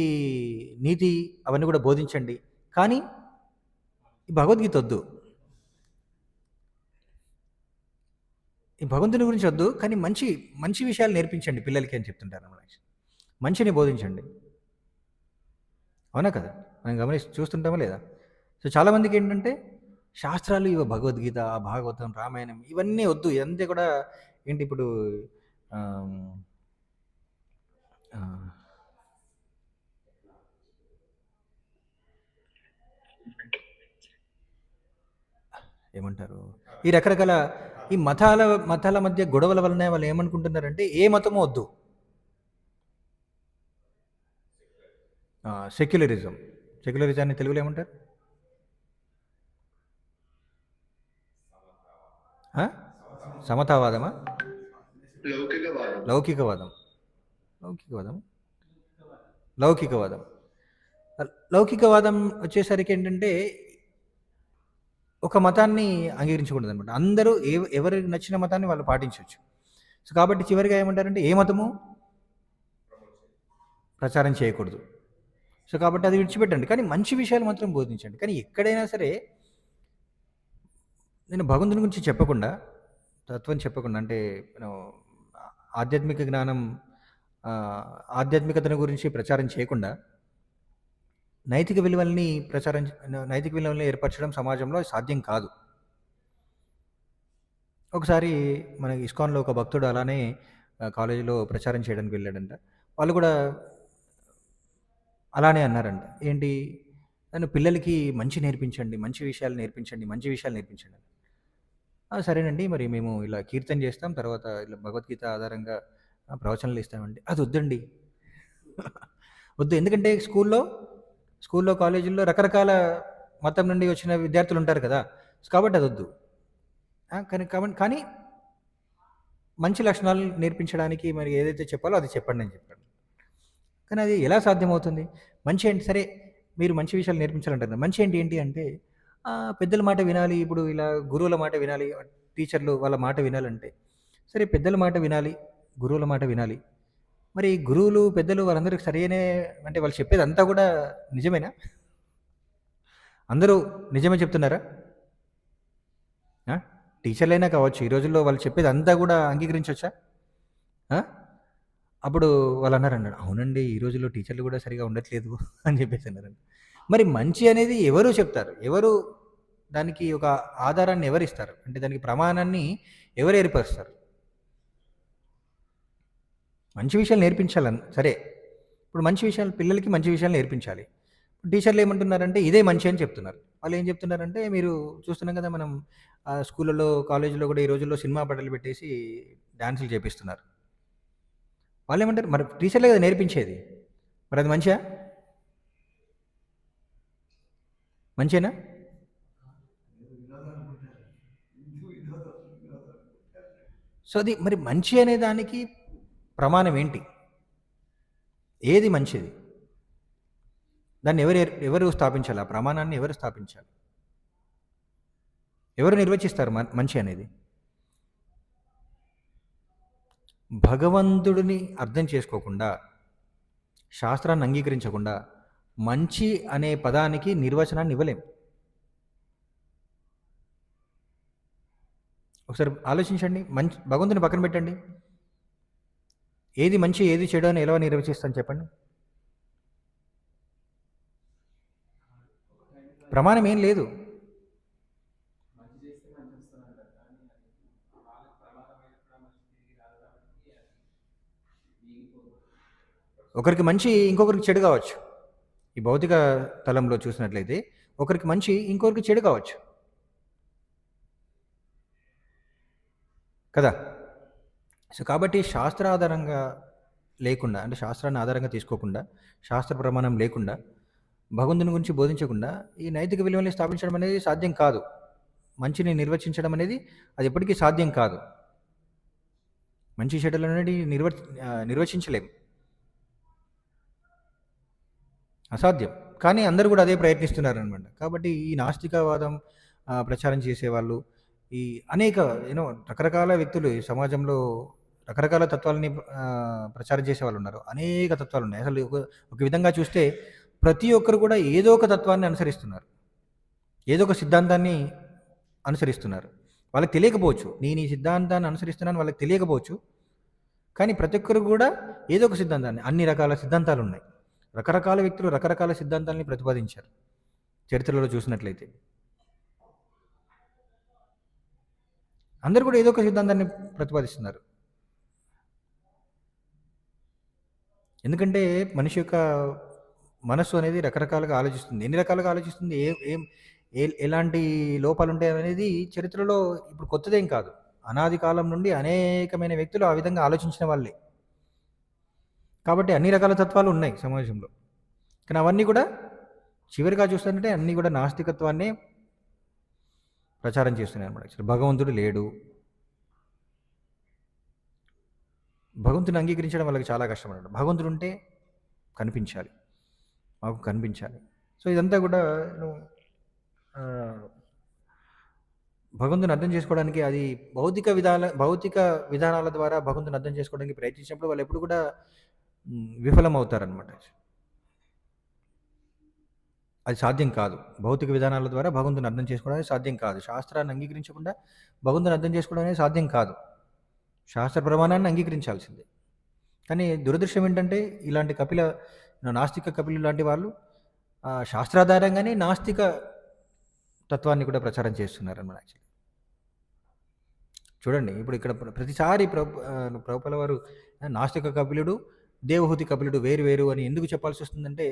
నీతి అవన్నీ కూడా బోధించండి. కానీ ఈ భగవద్గీత వద్దు. ఈ భగవంతుని గురించి వద్దు. కానీ మంచి మంచి విషయాలు నేర్పించండి పిల్లలకి అని చెప్తుంటారనమాట. మంచిని బోధించండి. అవునా కదా? మనం చూస్తుంటామా లేదా? సో చాలామందికి ఏంటంటే శాస్త్రాలు ఇవి భగవద్గీత, భాగవతం, రామాయణం ఇవన్నీ వద్దు. ఇదంతా కూడా ఏంటి ఇప్పుడు ఆహ్, ఆహ్, ఏమంటారు? ఈ రకరకాల ఈ మతాల మధ్య గొడవల వలన వాళ్ళు ఏమనుకుంటున్నారంటే ఏ మతము వద్దు. సెక్యులరిజం. సెక్యులరిజాన్ని తెలుగులో ఏమంటారు? ఆ? సమతావాదమా? లౌకికవాదం. లౌకికవాదం. లౌకికవాదం. లౌకికవాదం. లౌకికవాదం వచ్చేసరికి ఏంటంటే ఒక మతాన్ని అంగీకరించకూడదనమాట. అందరూ ఎవరికి నచ్చిన మతాన్ని వాళ్ళు పాటించవచ్చు. సో కాబట్టి చివరిగా ఏమంటారంటే ఏ మతము ప్రచారం చేయకూడదు. సో కాబట్టి అది విడిచిపెట్టండి. కానీ మంచి విషయాలు మాత్రం బోధించండి. కానీ ఎక్కడైనా సరే నేను భగవంతుని గురించి చెప్పకుండా, తత్వం చెప్పకుండా అంటే ఆధ్యాత్మిక జ్ఞానం ఆధ్యాత్మికతను గురించి ప్రచారం చేయకుండా నైతిక విలువల్ని ఏర్పరచడం సమాజంలో సాధ్యం కాదు. ఒకసారి మన ఇస్కాన్‌లో ఒక భక్తుడు అలానే కాలేజీలో ప్రచారం చేయడానికి వెళ్ళాడంట. వాళ్ళు కూడా అలానే అన్నారంట. ఏంటి? నన్ను పిల్లలకి మంచి నేర్పించండి, మంచి విషయాలు నేర్పించండి, మంచి విషయాలు నేర్పించండి. సరేనండి. మరి మేము ఇలా కీర్తన చేస్తాం. తర్వాత ఇలా భగవద్గీత ఆధారంగా ప్రవచనాలు ఇస్తామండి. అది వద్దండి. వద్దు. ఎందుకంటే స్కూల్లో, కాలేజీల్లో రకరకాల మతం నుండి వచ్చిన విద్యార్థులు ఉంటారు కదా! కాబట్టి అదొద్దు. కానీ మంచి లక్షణాలు నేర్పించడానికి మరి ఏదైతే చెప్పాలో అది చెప్పండి అని చెప్పాడు. కానీ అది ఎలా సాధ్యమవుతుంది? మంచి ఏంటి? సరే మీరు మంచి విషయాలు నేర్పించాలంటారు. మంచి ఏంటి అంటే పెద్దల మాట వినాలి. ఇప్పుడు ఇలా గురువుల మాట వినాలి. టీచర్లు వాళ్ళ మాట వినాలంటే సరే పెద్దల మాట వినాలి, గురువుల మాట వినాలి. మరి గురువులు, పెద్దలు వాళ్ళందరికి సరియనే అంటే వాళ్ళు చెప్పేదంతా కూడా నిజమేనా? అందరూ నిజమే చెప్తున్నారా? టీచర్లైనా కావచ్చు. ఈ రోజుల్లో వాళ్ళు చెప్పేదంతా కూడా అంగీకరించొచ్చా? అప్పుడు వాళ్ళన్నారన్నాడు, అవునండి ఈ రోజుల్లో టీచర్లు కూడా సరిగా ఉండట్లేదు అని చెప్పేసి అన్నారండి. మరి మంచి అనేది ఎవరు చెప్తారు? ఎవరు దానికి ఒక ఆధారాన్ని ఎవరిస్తారు? అంటే దానికి ప్రమాణాన్ని ఎవరు ఏర్పరుస్తారు? మంచి విషయాలు నేర్పించాలని సరే. ఇప్పుడు మంచి విషయాలు పిల్లలకి మంచి విషయాలు నేర్పించాలి. టీచర్లు ఏమంటున్నారంటే ఇదే మంచి అని చెప్తున్నారు. వాళ్ళు ఏం చెప్తున్నారంటే మీరు చూస్తున్నాం కదా మనం స్కూళ్ళలో, కాలేజీలో కూడా ఈ రోజుల్లో సినిమా పాటలు పెట్టేసి డాన్సులు చేపిస్తున్నారు. వాళ్ళేమంటారు మరి టీచర్లే కదా నేర్పించేది. మరి అది మంచేనా? సో అది మరి మంచి అనే దానికి ప్రమాణం ఏంటి? ఏది మంచిది? దాన్ని ఎవరు స్థాపించాలి? ఆ ప్రమాణాన్ని ఎవరు స్థాపించాలి? ఎవరు నిర్వచిస్తారు మంచి అనేది? భగవంతుడిని అర్థం చేసుకోకుండా, శాస్త్రాన్ని అంగీకరించకుండా మంచి అనే పదానికి నిర్వచనాన్ని ఇవ్వలేం. ఒకసారి ఆలోచించండి. భగవంతుని పక్కన పెట్టండి. ఏది మంచి, ఏది చెడు అని ఎలా నిర్వచిస్తాను చెప్పండి? ప్రమాణం ఏం లేదు. ఒకరికి మంచి ఇంకొకరికి చెడు కావచ్చు. ఈ భౌతిక తలంలో చూసినట్లయితే ఒకరికి మంచి ఇంకొకరికి చెడు కావచ్చు కదా. సో కాబట్టి శాస్త్రాధారంగా లేకుండా, అంటే శాస్త్రాన్ని ఆధారంగా తీసుకోకుండా, శాస్త్ర ప్రమాణం లేకుండా, భగవంతుని గురించి బోధించకుండా ఈ నైతిక విలువల్ని స్థాపించడం అనేది సాధ్యం కాదు. మంచిని నిర్వచించడం అనేది అది ఎప్పటికీ సాధ్యం కాదు. మంచి చెడులు అనేది నిర్వచించలేము, అసాధ్యం. కానీ అందరూ కూడా అదే ప్రయత్నిస్తున్నారనమాట. కాబట్టి ఈ నాస్తికవాదం ప్రచారం చేసేవాళ్ళు, ఈ అనేక రకరకాల వ్యక్తులు ఈ సమాజంలో రకరకాల తత్వాలని ప్రచారం చేసే వాళ్ళు ఉన్నారు. అనేక తత్వాలు ఉన్నాయి. అసలు ఒక విధంగా చూస్తే ప్రతి ఒక్కరు కూడా ఏదో ఒక తత్వాన్ని అనుసరిస్తున్నారు. ఏదో ఒక సిద్ధాంతాన్ని అనుసరిస్తున్నారు. వాళ్ళకి తెలియకపోవచ్చు. నేను ఈ సిద్ధాంతాన్ని అనుసరిస్తున్నాను వాళ్ళకి తెలియకపోవచ్చు. కానీ ప్రతి ఒక్కరు కూడా ఏదో ఒక సిద్ధాంతాన్ని, అన్ని రకాల సిద్ధాంతాలు ఉన్నాయి. రకరకాల వ్యక్తులు రకరకాల సిద్ధాంతాలని ప్రతిపాదించారు చరిత్రలో చూసినట్లయితే. అందరూ కూడా ఏదో ఒక సిద్ధాంతాన్ని ప్రతిపాదిస్తున్నారు. ఎందుకంటే మనిషి యొక్క మనస్సు అనేది రకరకాలుగా ఆలోచిస్తుంది. ఎన్ని రకాలుగా ఆలోచిస్తుంది, ఏం ఎలాంటి లోపాలు ఉంటాయి అనేది చరిత్రలో ఇప్పుడు కొత్తదేం కాదు. అనాది కాలం నుండి అనేకమైన వ్యక్తులు ఆ విధంగా ఆలోచించిన వాళ్ళే. కాబట్టి అన్ని రకాల తత్వాలు ఉన్నాయి సమాజంలో. కానీ అవన్నీ కూడా చివరిగా చూస్తుంటే అన్నీ కూడా నాస్తికత్వాన్నే ప్రచారం చేస్తున్నాయి అన్నమాట. యాక్చువల్లీ భగవంతుడు లేడు. భగవంతుని అంగీకరించడం వాళ్ళకి చాలా కష్టం అన్నమాట. భగవంతుడు ఉంటే కనిపించాలి, మాకు కనిపించాలి. సో ఇదంతా కూడా భగవంతుని అర్థం చేసుకోవడానికి అది భౌతిక విధానాల ద్వారా భగవంతుని అర్థం చేసుకోవడానికి ప్రయత్నించినప్పుడు వాళ్ళు ఎప్పుడు కూడా విఫలం అవుతారనమాట. అది సాధ్యం కాదు. భౌతిక విధానాల ద్వారా భగవంతుని అర్థం చేసుకోవడం సాధ్యం కాదు. శాస్త్రాన్ని అంగీకరించకుండా భగవంతుని అర్థం చేసుకోవడం అనేది సాధ్యం కాదు. శాస్త్ర ప్రమాణాన్ని అంగీకరించాల్సిందే. కానీ దురదృష్టం ఏంటంటే ఇలాంటి నాస్తిక కపిలు లాంటి వాళ్ళు శాస్త్రాధారంగానే నాస్తిక తత్వాన్ని కూడా ప్రచారం చేస్తున్నారు అన్నమాట. యాక్చువల్లీ చూడండి, ఇప్పుడు ఇక్కడ ప్రతిసారి ప్రభుపాల వారు నాస్తిక కపిలుడు, దేవహూతి కపిలుడు వేరు వేరు అని ఎందుకు చెప్పాల్సి వస్తుందంటే,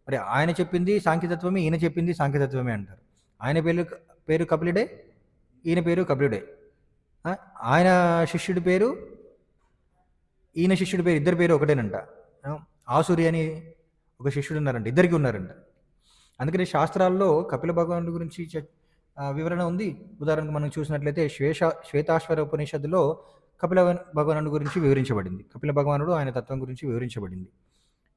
మరి ఆయన చెప్పింది సాంఖ్యతత్వమే, ఈయన చెప్పింది సాంఖ్యతత్వమే అంటారు. ఆయన పేరు కపిలుడే, ఈయన పేరు కపిలుడే. ఆయన శిష్యుడి పేరు, ఈయన శిష్యుడి పేరు, ఇద్దరి పేరు ఒకటేనంట. ఆసురి అని ఒక శిష్యుడు ఉన్నారంట, ఇద్దరికి ఉన్నారంట. అందుకని శాస్త్రాల్లో కపిల భగవానుడి గురించి వివరణ ఉంది. ఉదాహరణకు మనం చూసినట్లయితే శ్వేతాశ్వర ఉపనిషత్తులో కపిల భగవానుడి గురించి వివరించబడింది. కపిల భగవానుడు ఆయన తత్వం గురించి వివరించబడింది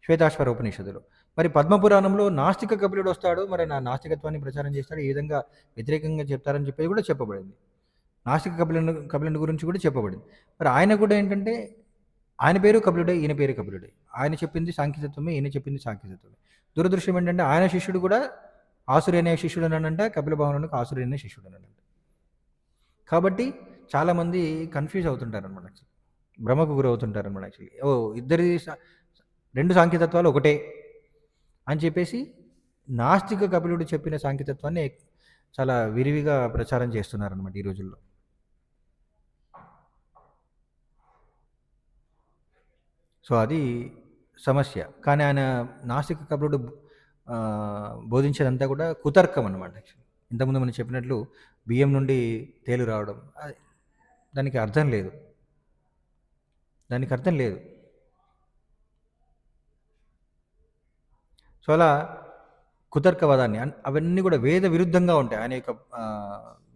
శ్వేతాశ్వర ఉపనిషత్తులో. మరి పద్మపురాణంలో నాస్తిక కపిలుడు వస్తాడు, మరి నా నాస్తికత్వాన్ని ప్రచారం చేస్తాడు, ఈ విధంగా వ్యతిరేకంగా చెప్తారని చెప్పేది కూడా చెప్పబడింది. నాస్తిక కపిలుడి గురించి కూడా చెప్పబడింది. మరి ఆయన కూడా ఏంటంటే ఆయన పేరు కపిలుడే, ఈయన పేరు కపిలుడే. ఆయన చెప్పింది సాంఖ్యతత్వమే, ఈయన చెప్పింది సాంఖ్యతత్వమే. దురదృష్టం ఏంటంటే ఆయన శిష్యుడు కూడా ఆసురి అనే శిష్యుడు అనంట, కపిల భగవానుడికి ఆసురి అనే శిష్యుడు అనంట. కాబట్టి చాలామంది కన్ఫ్యూజ్ అవుతుంటారు అనమాట. భ్రమకు గురవుతుంటారు అనమాట. యాక్చువల్లీ రెండు సాంఖ్యతత్వాలు ఒకటే అని చెప్పేసి నాస్తిక కపిలుడు చెప్పిన సాంఖ్యతత్వాన్ని చాలా విరివిగా ప్రచారం చేస్తున్నారనమాట ఈ రోజుల్లో. సో అది సమస్య. కానీ ఆయన నాస్తిక కపిలుడు బోధించేదంతా కూడా కుతర్కం అనమాట. ఇంతకుముందు మనం చెప్పినట్లు బియ్యం నుండి తేలు రావడం, దానికి అర్థం లేదు. సో అలా కుతర్కవాదాన్ని అవన్నీ కూడా వేద విరుద్ధంగా ఉంటాయి. ఆయన యొక్క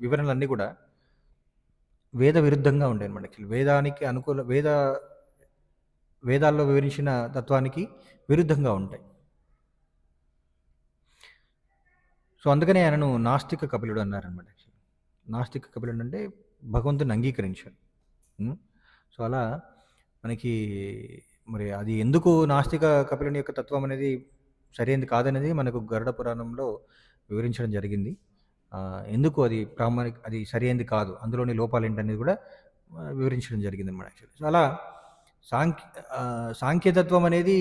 వివరణలన్నీ కూడా వేద విరుద్ధంగా ఉంటాయి అనమాట. వేదానికి వేదాల్లో వివరించిన తత్వానికి విరుద్ధంగా ఉంటాయి. సో అందుకనే ఆయనను నాస్తిక కపిలుడు అన్నారనమాట. నాస్తిక కపిలుడు అంటే భగవంతుని అంగీకరించాడు. సో అలా మనకి మరి అది ఎందుకు నాస్తిక కపిలుని యొక్క తత్వం అనేది సరైనది కాదనేది మనకు గరుడ పురాణంలో వివరించడం జరిగింది. ఎందుకు అది సరైనది కాదు, అందులోని లోపాలు ఏంటనేది కూడా వివరించడం జరిగింది అన్నమాట. యాక్చువల్లీ సో అలా సాంఖ్యతత్వం అనేది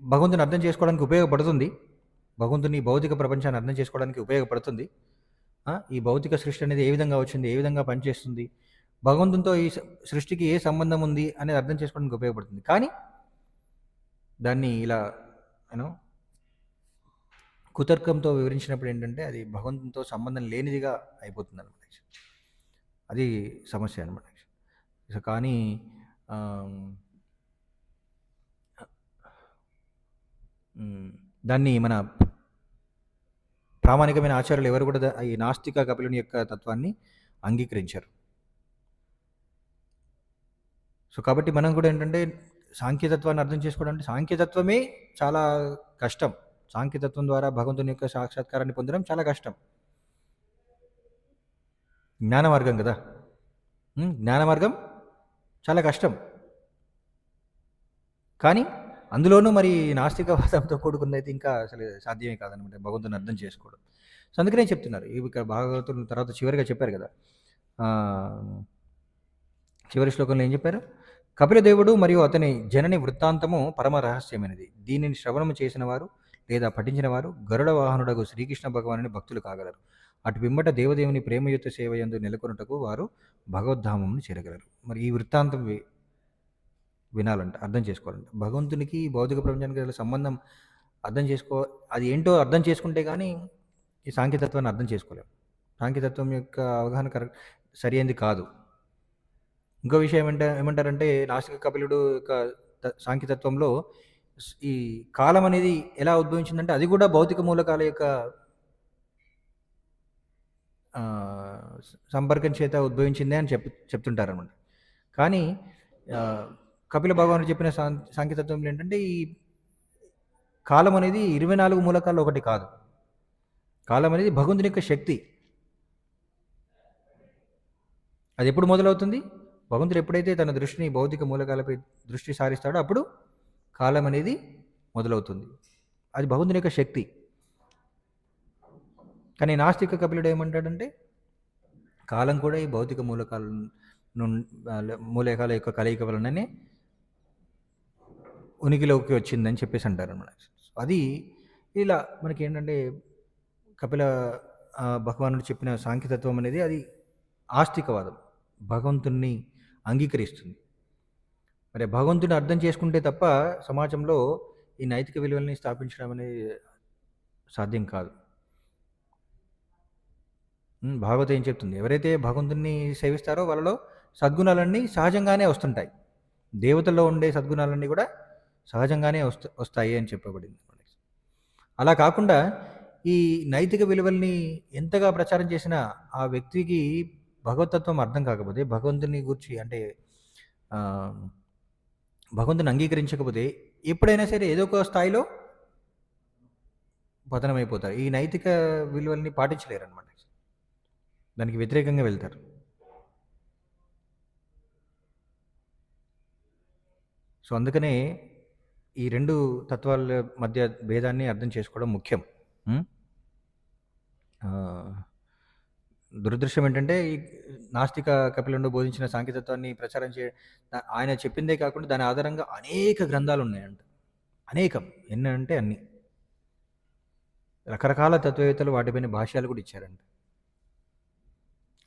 భగవంతుని అర్థం చేసుకోవడానికి ఉపయోగపడుతుంది. భగవంతుని భౌతిక ప్రపంచాన్ని అర్థం చేసుకోవడానికి ఉపయోగపడుతుంది. ఈ భౌతిక సృష్టి అనేది ఏ విధంగా వచ్చింది, ఏ విధంగా పనిచేస్తుంది, భగవంతునితో ఈ సృష్టికి ఏ సంబంధం ఉంది అనేది అర్థం చేసుకోవడానికి ఉపయోగపడుతుంది. కానీ దాన్ని ఇలా కుతర్కంతో వివరించినప్పుడు ఏంటంటే అది భగవంతునితో సంబంధం లేనిదిగా అయిపోతుంది అనమాట. అది సమస్య అనమాట. కానీ దాన్ని మన ప్రామాణికమైన ఆచార్యులు ఎవరు కూడా ఈ నాస్తిక కపిలుని యొక్క తత్వాన్ని అంగీకరించారు. సో కాబట్టి మనం కూడా ఏంటంటే సాంఖ్యతత్వాన్ని అర్థం చేసుకోవడం అంటే సాంఖ్యతత్వమే చాలా కష్టం. సాంఖ్యతత్వం ద్వారా భగవంతుని యొక్క సాక్షాత్కారాన్ని పొందడం చాలా కష్టం. జ్ఞాన మార్గం కదా. జ్ఞాన మార్గం చాలా కష్టం. కానీ అందులోనూ మరి నాస్తికవాదంతో కూడుకున్నదైతే ఇంకా అసలు సాధ్యమే కాదనమాట భగవంతుని అర్థం చేసుకోవడం. సో అందుకనే చెప్తున్నారు. ఇవి ఇక్కడ భాగవతుల తర్వాత చివరిగా చెప్పారు కదా! చివరి శ్లోకంలో ఏం చెప్పారు? కపిలదేవుడు మరియు అతని జనని వృత్తాంతము పరమ రహస్యమైనది. దీనిని శ్రవణము చేసిన వారు లేదా పఠించిన వారు గరుడ వాహనుడగు శ్రీకృష్ణ భగవానుని భక్తులు కాగలరు. అటు పిమ్మట దేవదేవుని ప్రేమయుత సేవయందు నెలకొనుటకు వారు భగవద్ధామమును చేరగలరు. మరి ఈ వృత్తాంతం వినాలంట, అర్థం చేసుకోవాలంట. భగవంతునికి భౌతిక ప్రపంచానికి గల సంబంధం అర్థం అది ఏంటో అర్థం చేసుకుంటే కానీ ఈ సాంఖ్యతత్వాన్ని అర్థం చేసుకోలేము. సాంఖ్యతత్వం యొక్క అవగాహన సరైనది కాదు. ఇంకో విషయం ఏమంటారంటే నాస్తిక కపిలుడు యొక్క సాంఖ్యతత్వంలో ఈ కాలం అనేది ఎలా ఉద్భవించిందంటే అది కూడా భౌతిక మూలకాల యొక్క సంపర్కం చేత ఉద్భవించిందే అని చెప్తుంటారనమాట. కానీ కపిల భగవానుడు చెప్పిన సాంఖ్యతత్వంలో ఏంటంటే ఈ కాలం అనేది 24 మూలకాల్లో ఒకటి కాదు. కాలం అనేది భగవంతుని యొక్క శక్తి. అది ఎప్పుడు మొదలవుతుంది? భగవంతుడు ఎప్పుడైతే తన దృష్టిని భౌతిక మూలకాలపై దృష్టి సారిస్తాడో అప్పుడు కాలం అనేది మొదలవుతుంది. అది భగవంతుని యొక్క శక్తి. కానీ నాస్తిక కపిలుడు ఏమంటాడంటే కాలం కూడా ఈ భౌతిక మూలకాల యొక్క కలయిక వలననే ఉనికిలోకి వచ్చిందని చెప్పేసి అంటారు అన్నమాట. అది ఇలా మనకి ఏంటంటే కపిల భగవానుడు చెప్పిన సాంఖ్యతత్వం అనేది అది ఆస్తికవాదం, భగవంతుణ్ణి అంగీకరిస్తుంది. మరి భగవంతుని అర్థం చేసుకుంటే తప్ప సమాజంలో ఈ నైతిక విలువల్ని స్థాపించడం అనేది సాధ్యం కాదు. భాగవతం ఏం చెప్తుంది? ఎవరైతే భగవంతుని సేవిస్తారో వాళ్ళలో సద్గుణాలన్నీ సహజంగానే వస్తుంటాయి. దేవతల్లో ఉండే సద్గుణాలన్నీ కూడా సహజంగానే వస్తాయి అని చెప్పబడింది. అలా కాకుండా ఈ నైతిక విలువల్ని ఎంతగా ప్రచారం చేసినా ఆ వ్యక్తికి భగవతత్వం అర్థం కాకపోతే, భగవంతుని గురించి అంటే భగవంతుని అంగీకరించకపోతే ఎప్పుడైనా సరే ఏదో ఒక స్థాయిలో పతనమైపోతారు. ఈ నైతిక విలువల్ని పాటించలేరు అనమాట. దానికి వ్యతిరేకంగా వెళ్తారు. సో అందుకనే ఈ రెండు తత్వాల మధ్య భేదాన్ని అర్థం చేసుకోవడం ముఖ్యం. దురదృష్టం ఏంటంటే ఈ నాస్తిక కపిలుడు బోధించిన సాంఖ్యతత్వాన్ని ప్రచారం ఆయన చెప్పిందే కాకుండా దాని ఆధారంగా అనేక గ్రంథాలు ఉన్నాయంట. అనేకం, ఎన్నంటే అన్ని. రకరకాల తత్వవేత్తలు వాటిపైన భాష్యాలు కూడా ఇచ్చారంట.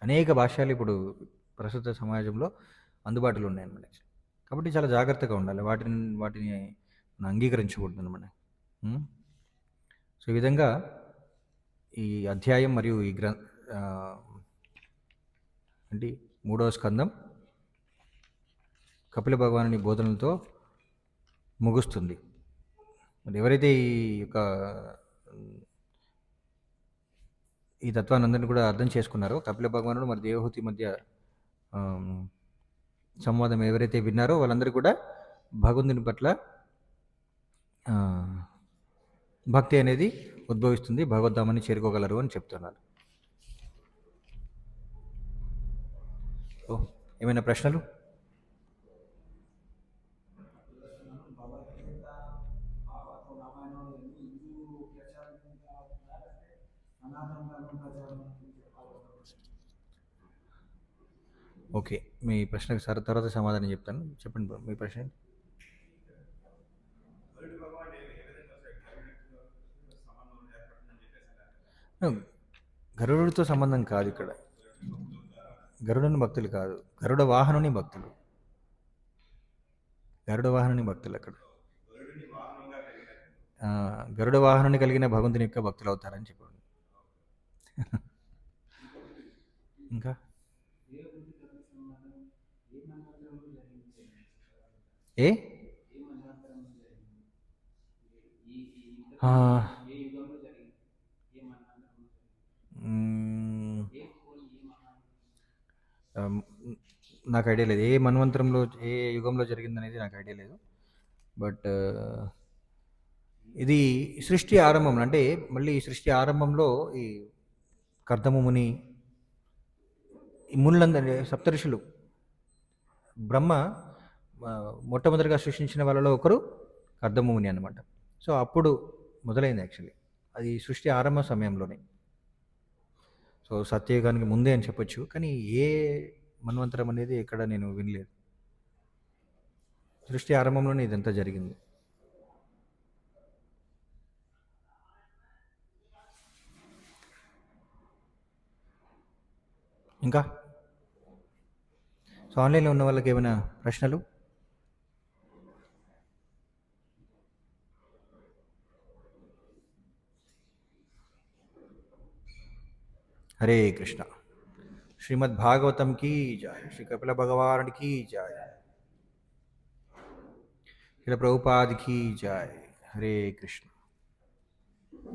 అనేక భాష్యాలు ఇప్పుడు ప్రస్తుత సమాజంలో అందుబాటులో ఉన్నాయన్నమాట. కాబట్టి చాలా జాగ్రత్తగా ఉండాలి, వాటిని అంగీకరించకూడదు అనమాట. సో ఈ విధంగా ఈ అధ్యాయం మరియు ఈ అంటే 3వ స్కందం కపిల భగవానుని బోధనలతో ముగుస్తుంది. మరి ఎవరైతే ఈ తత్వాన్ని అందరినీ కూడా అర్థం చేసుకున్నారో, కపిల భగవానుడు మరి దేవహూతి మధ్య సంవాదం ఎవరైతే విన్నారో వాళ్ళందరూ కూడా భగవంతుని పట్ల భక్తి అనేది ఉద్భవిస్తుంది, భగవద్ధామాన్ని చేరుకోగలరు అని చెప్తున్నారు. ఏమైనా ప్రశ్నలు? ఓకే, మీ ప్రశ్నకు తర్వాత సమాధానం చెప్తాను. చెప్పండి మీ ప్రశ్న. గరుడుతో సంబంధం కాదు ఇక్కడ. గరుడుని భక్తులు కాదు, గరుడ వాహనుని భక్తులు. గరుడ వాహనుని భక్తులు అక్కడ గరుడ వాహనుని కలిగిన భగవంతుని యొక్క భక్తులు అవుతారని చెప్పండి. ఇంకా నాకు ఐడియా లేదు. ఏ మన్వంతరంలో ఏ యుగంలో జరిగిందనేది నాకు ఐడియా లేదు. బట్ ఇది సృష్టి ఆరంభంలో, అంటే మళ్ళీ ఈ సృష్టి ఆరంభంలో ఈ కర్దమ ముని, ఈ మునులందరూ సప్తఋషులు బ్రహ్మ మొట్టమొదటిగా సృష్టించిన వాళ్ళలో ఒకరు కర్దమముని అనమాట. సో అప్పుడు మొదలైంది యాక్చువల్లీ. అది సృష్టి ఆరంభ సమయంలోనే. సో సత్యయుగానికి ముందే అని చెప్పొచ్చు. కానీ ఏ మన్వంతరం అనేది ఎక్కడ నేను వినలేదు. సృష్టి ఆరంభంలోనే ఇదంతా జరిగింది. ఇంకా సో ఆన్లైన్లో ఉన్న వాళ్ళకి ఏమైనా ప్రశ్నలు? హరే కృష్ణ. శ్రీమద్ భాగవతం की जय, श्री कपिल भगवान की जय, श्री प्रभुपाद की जय. हरे कृष्ण.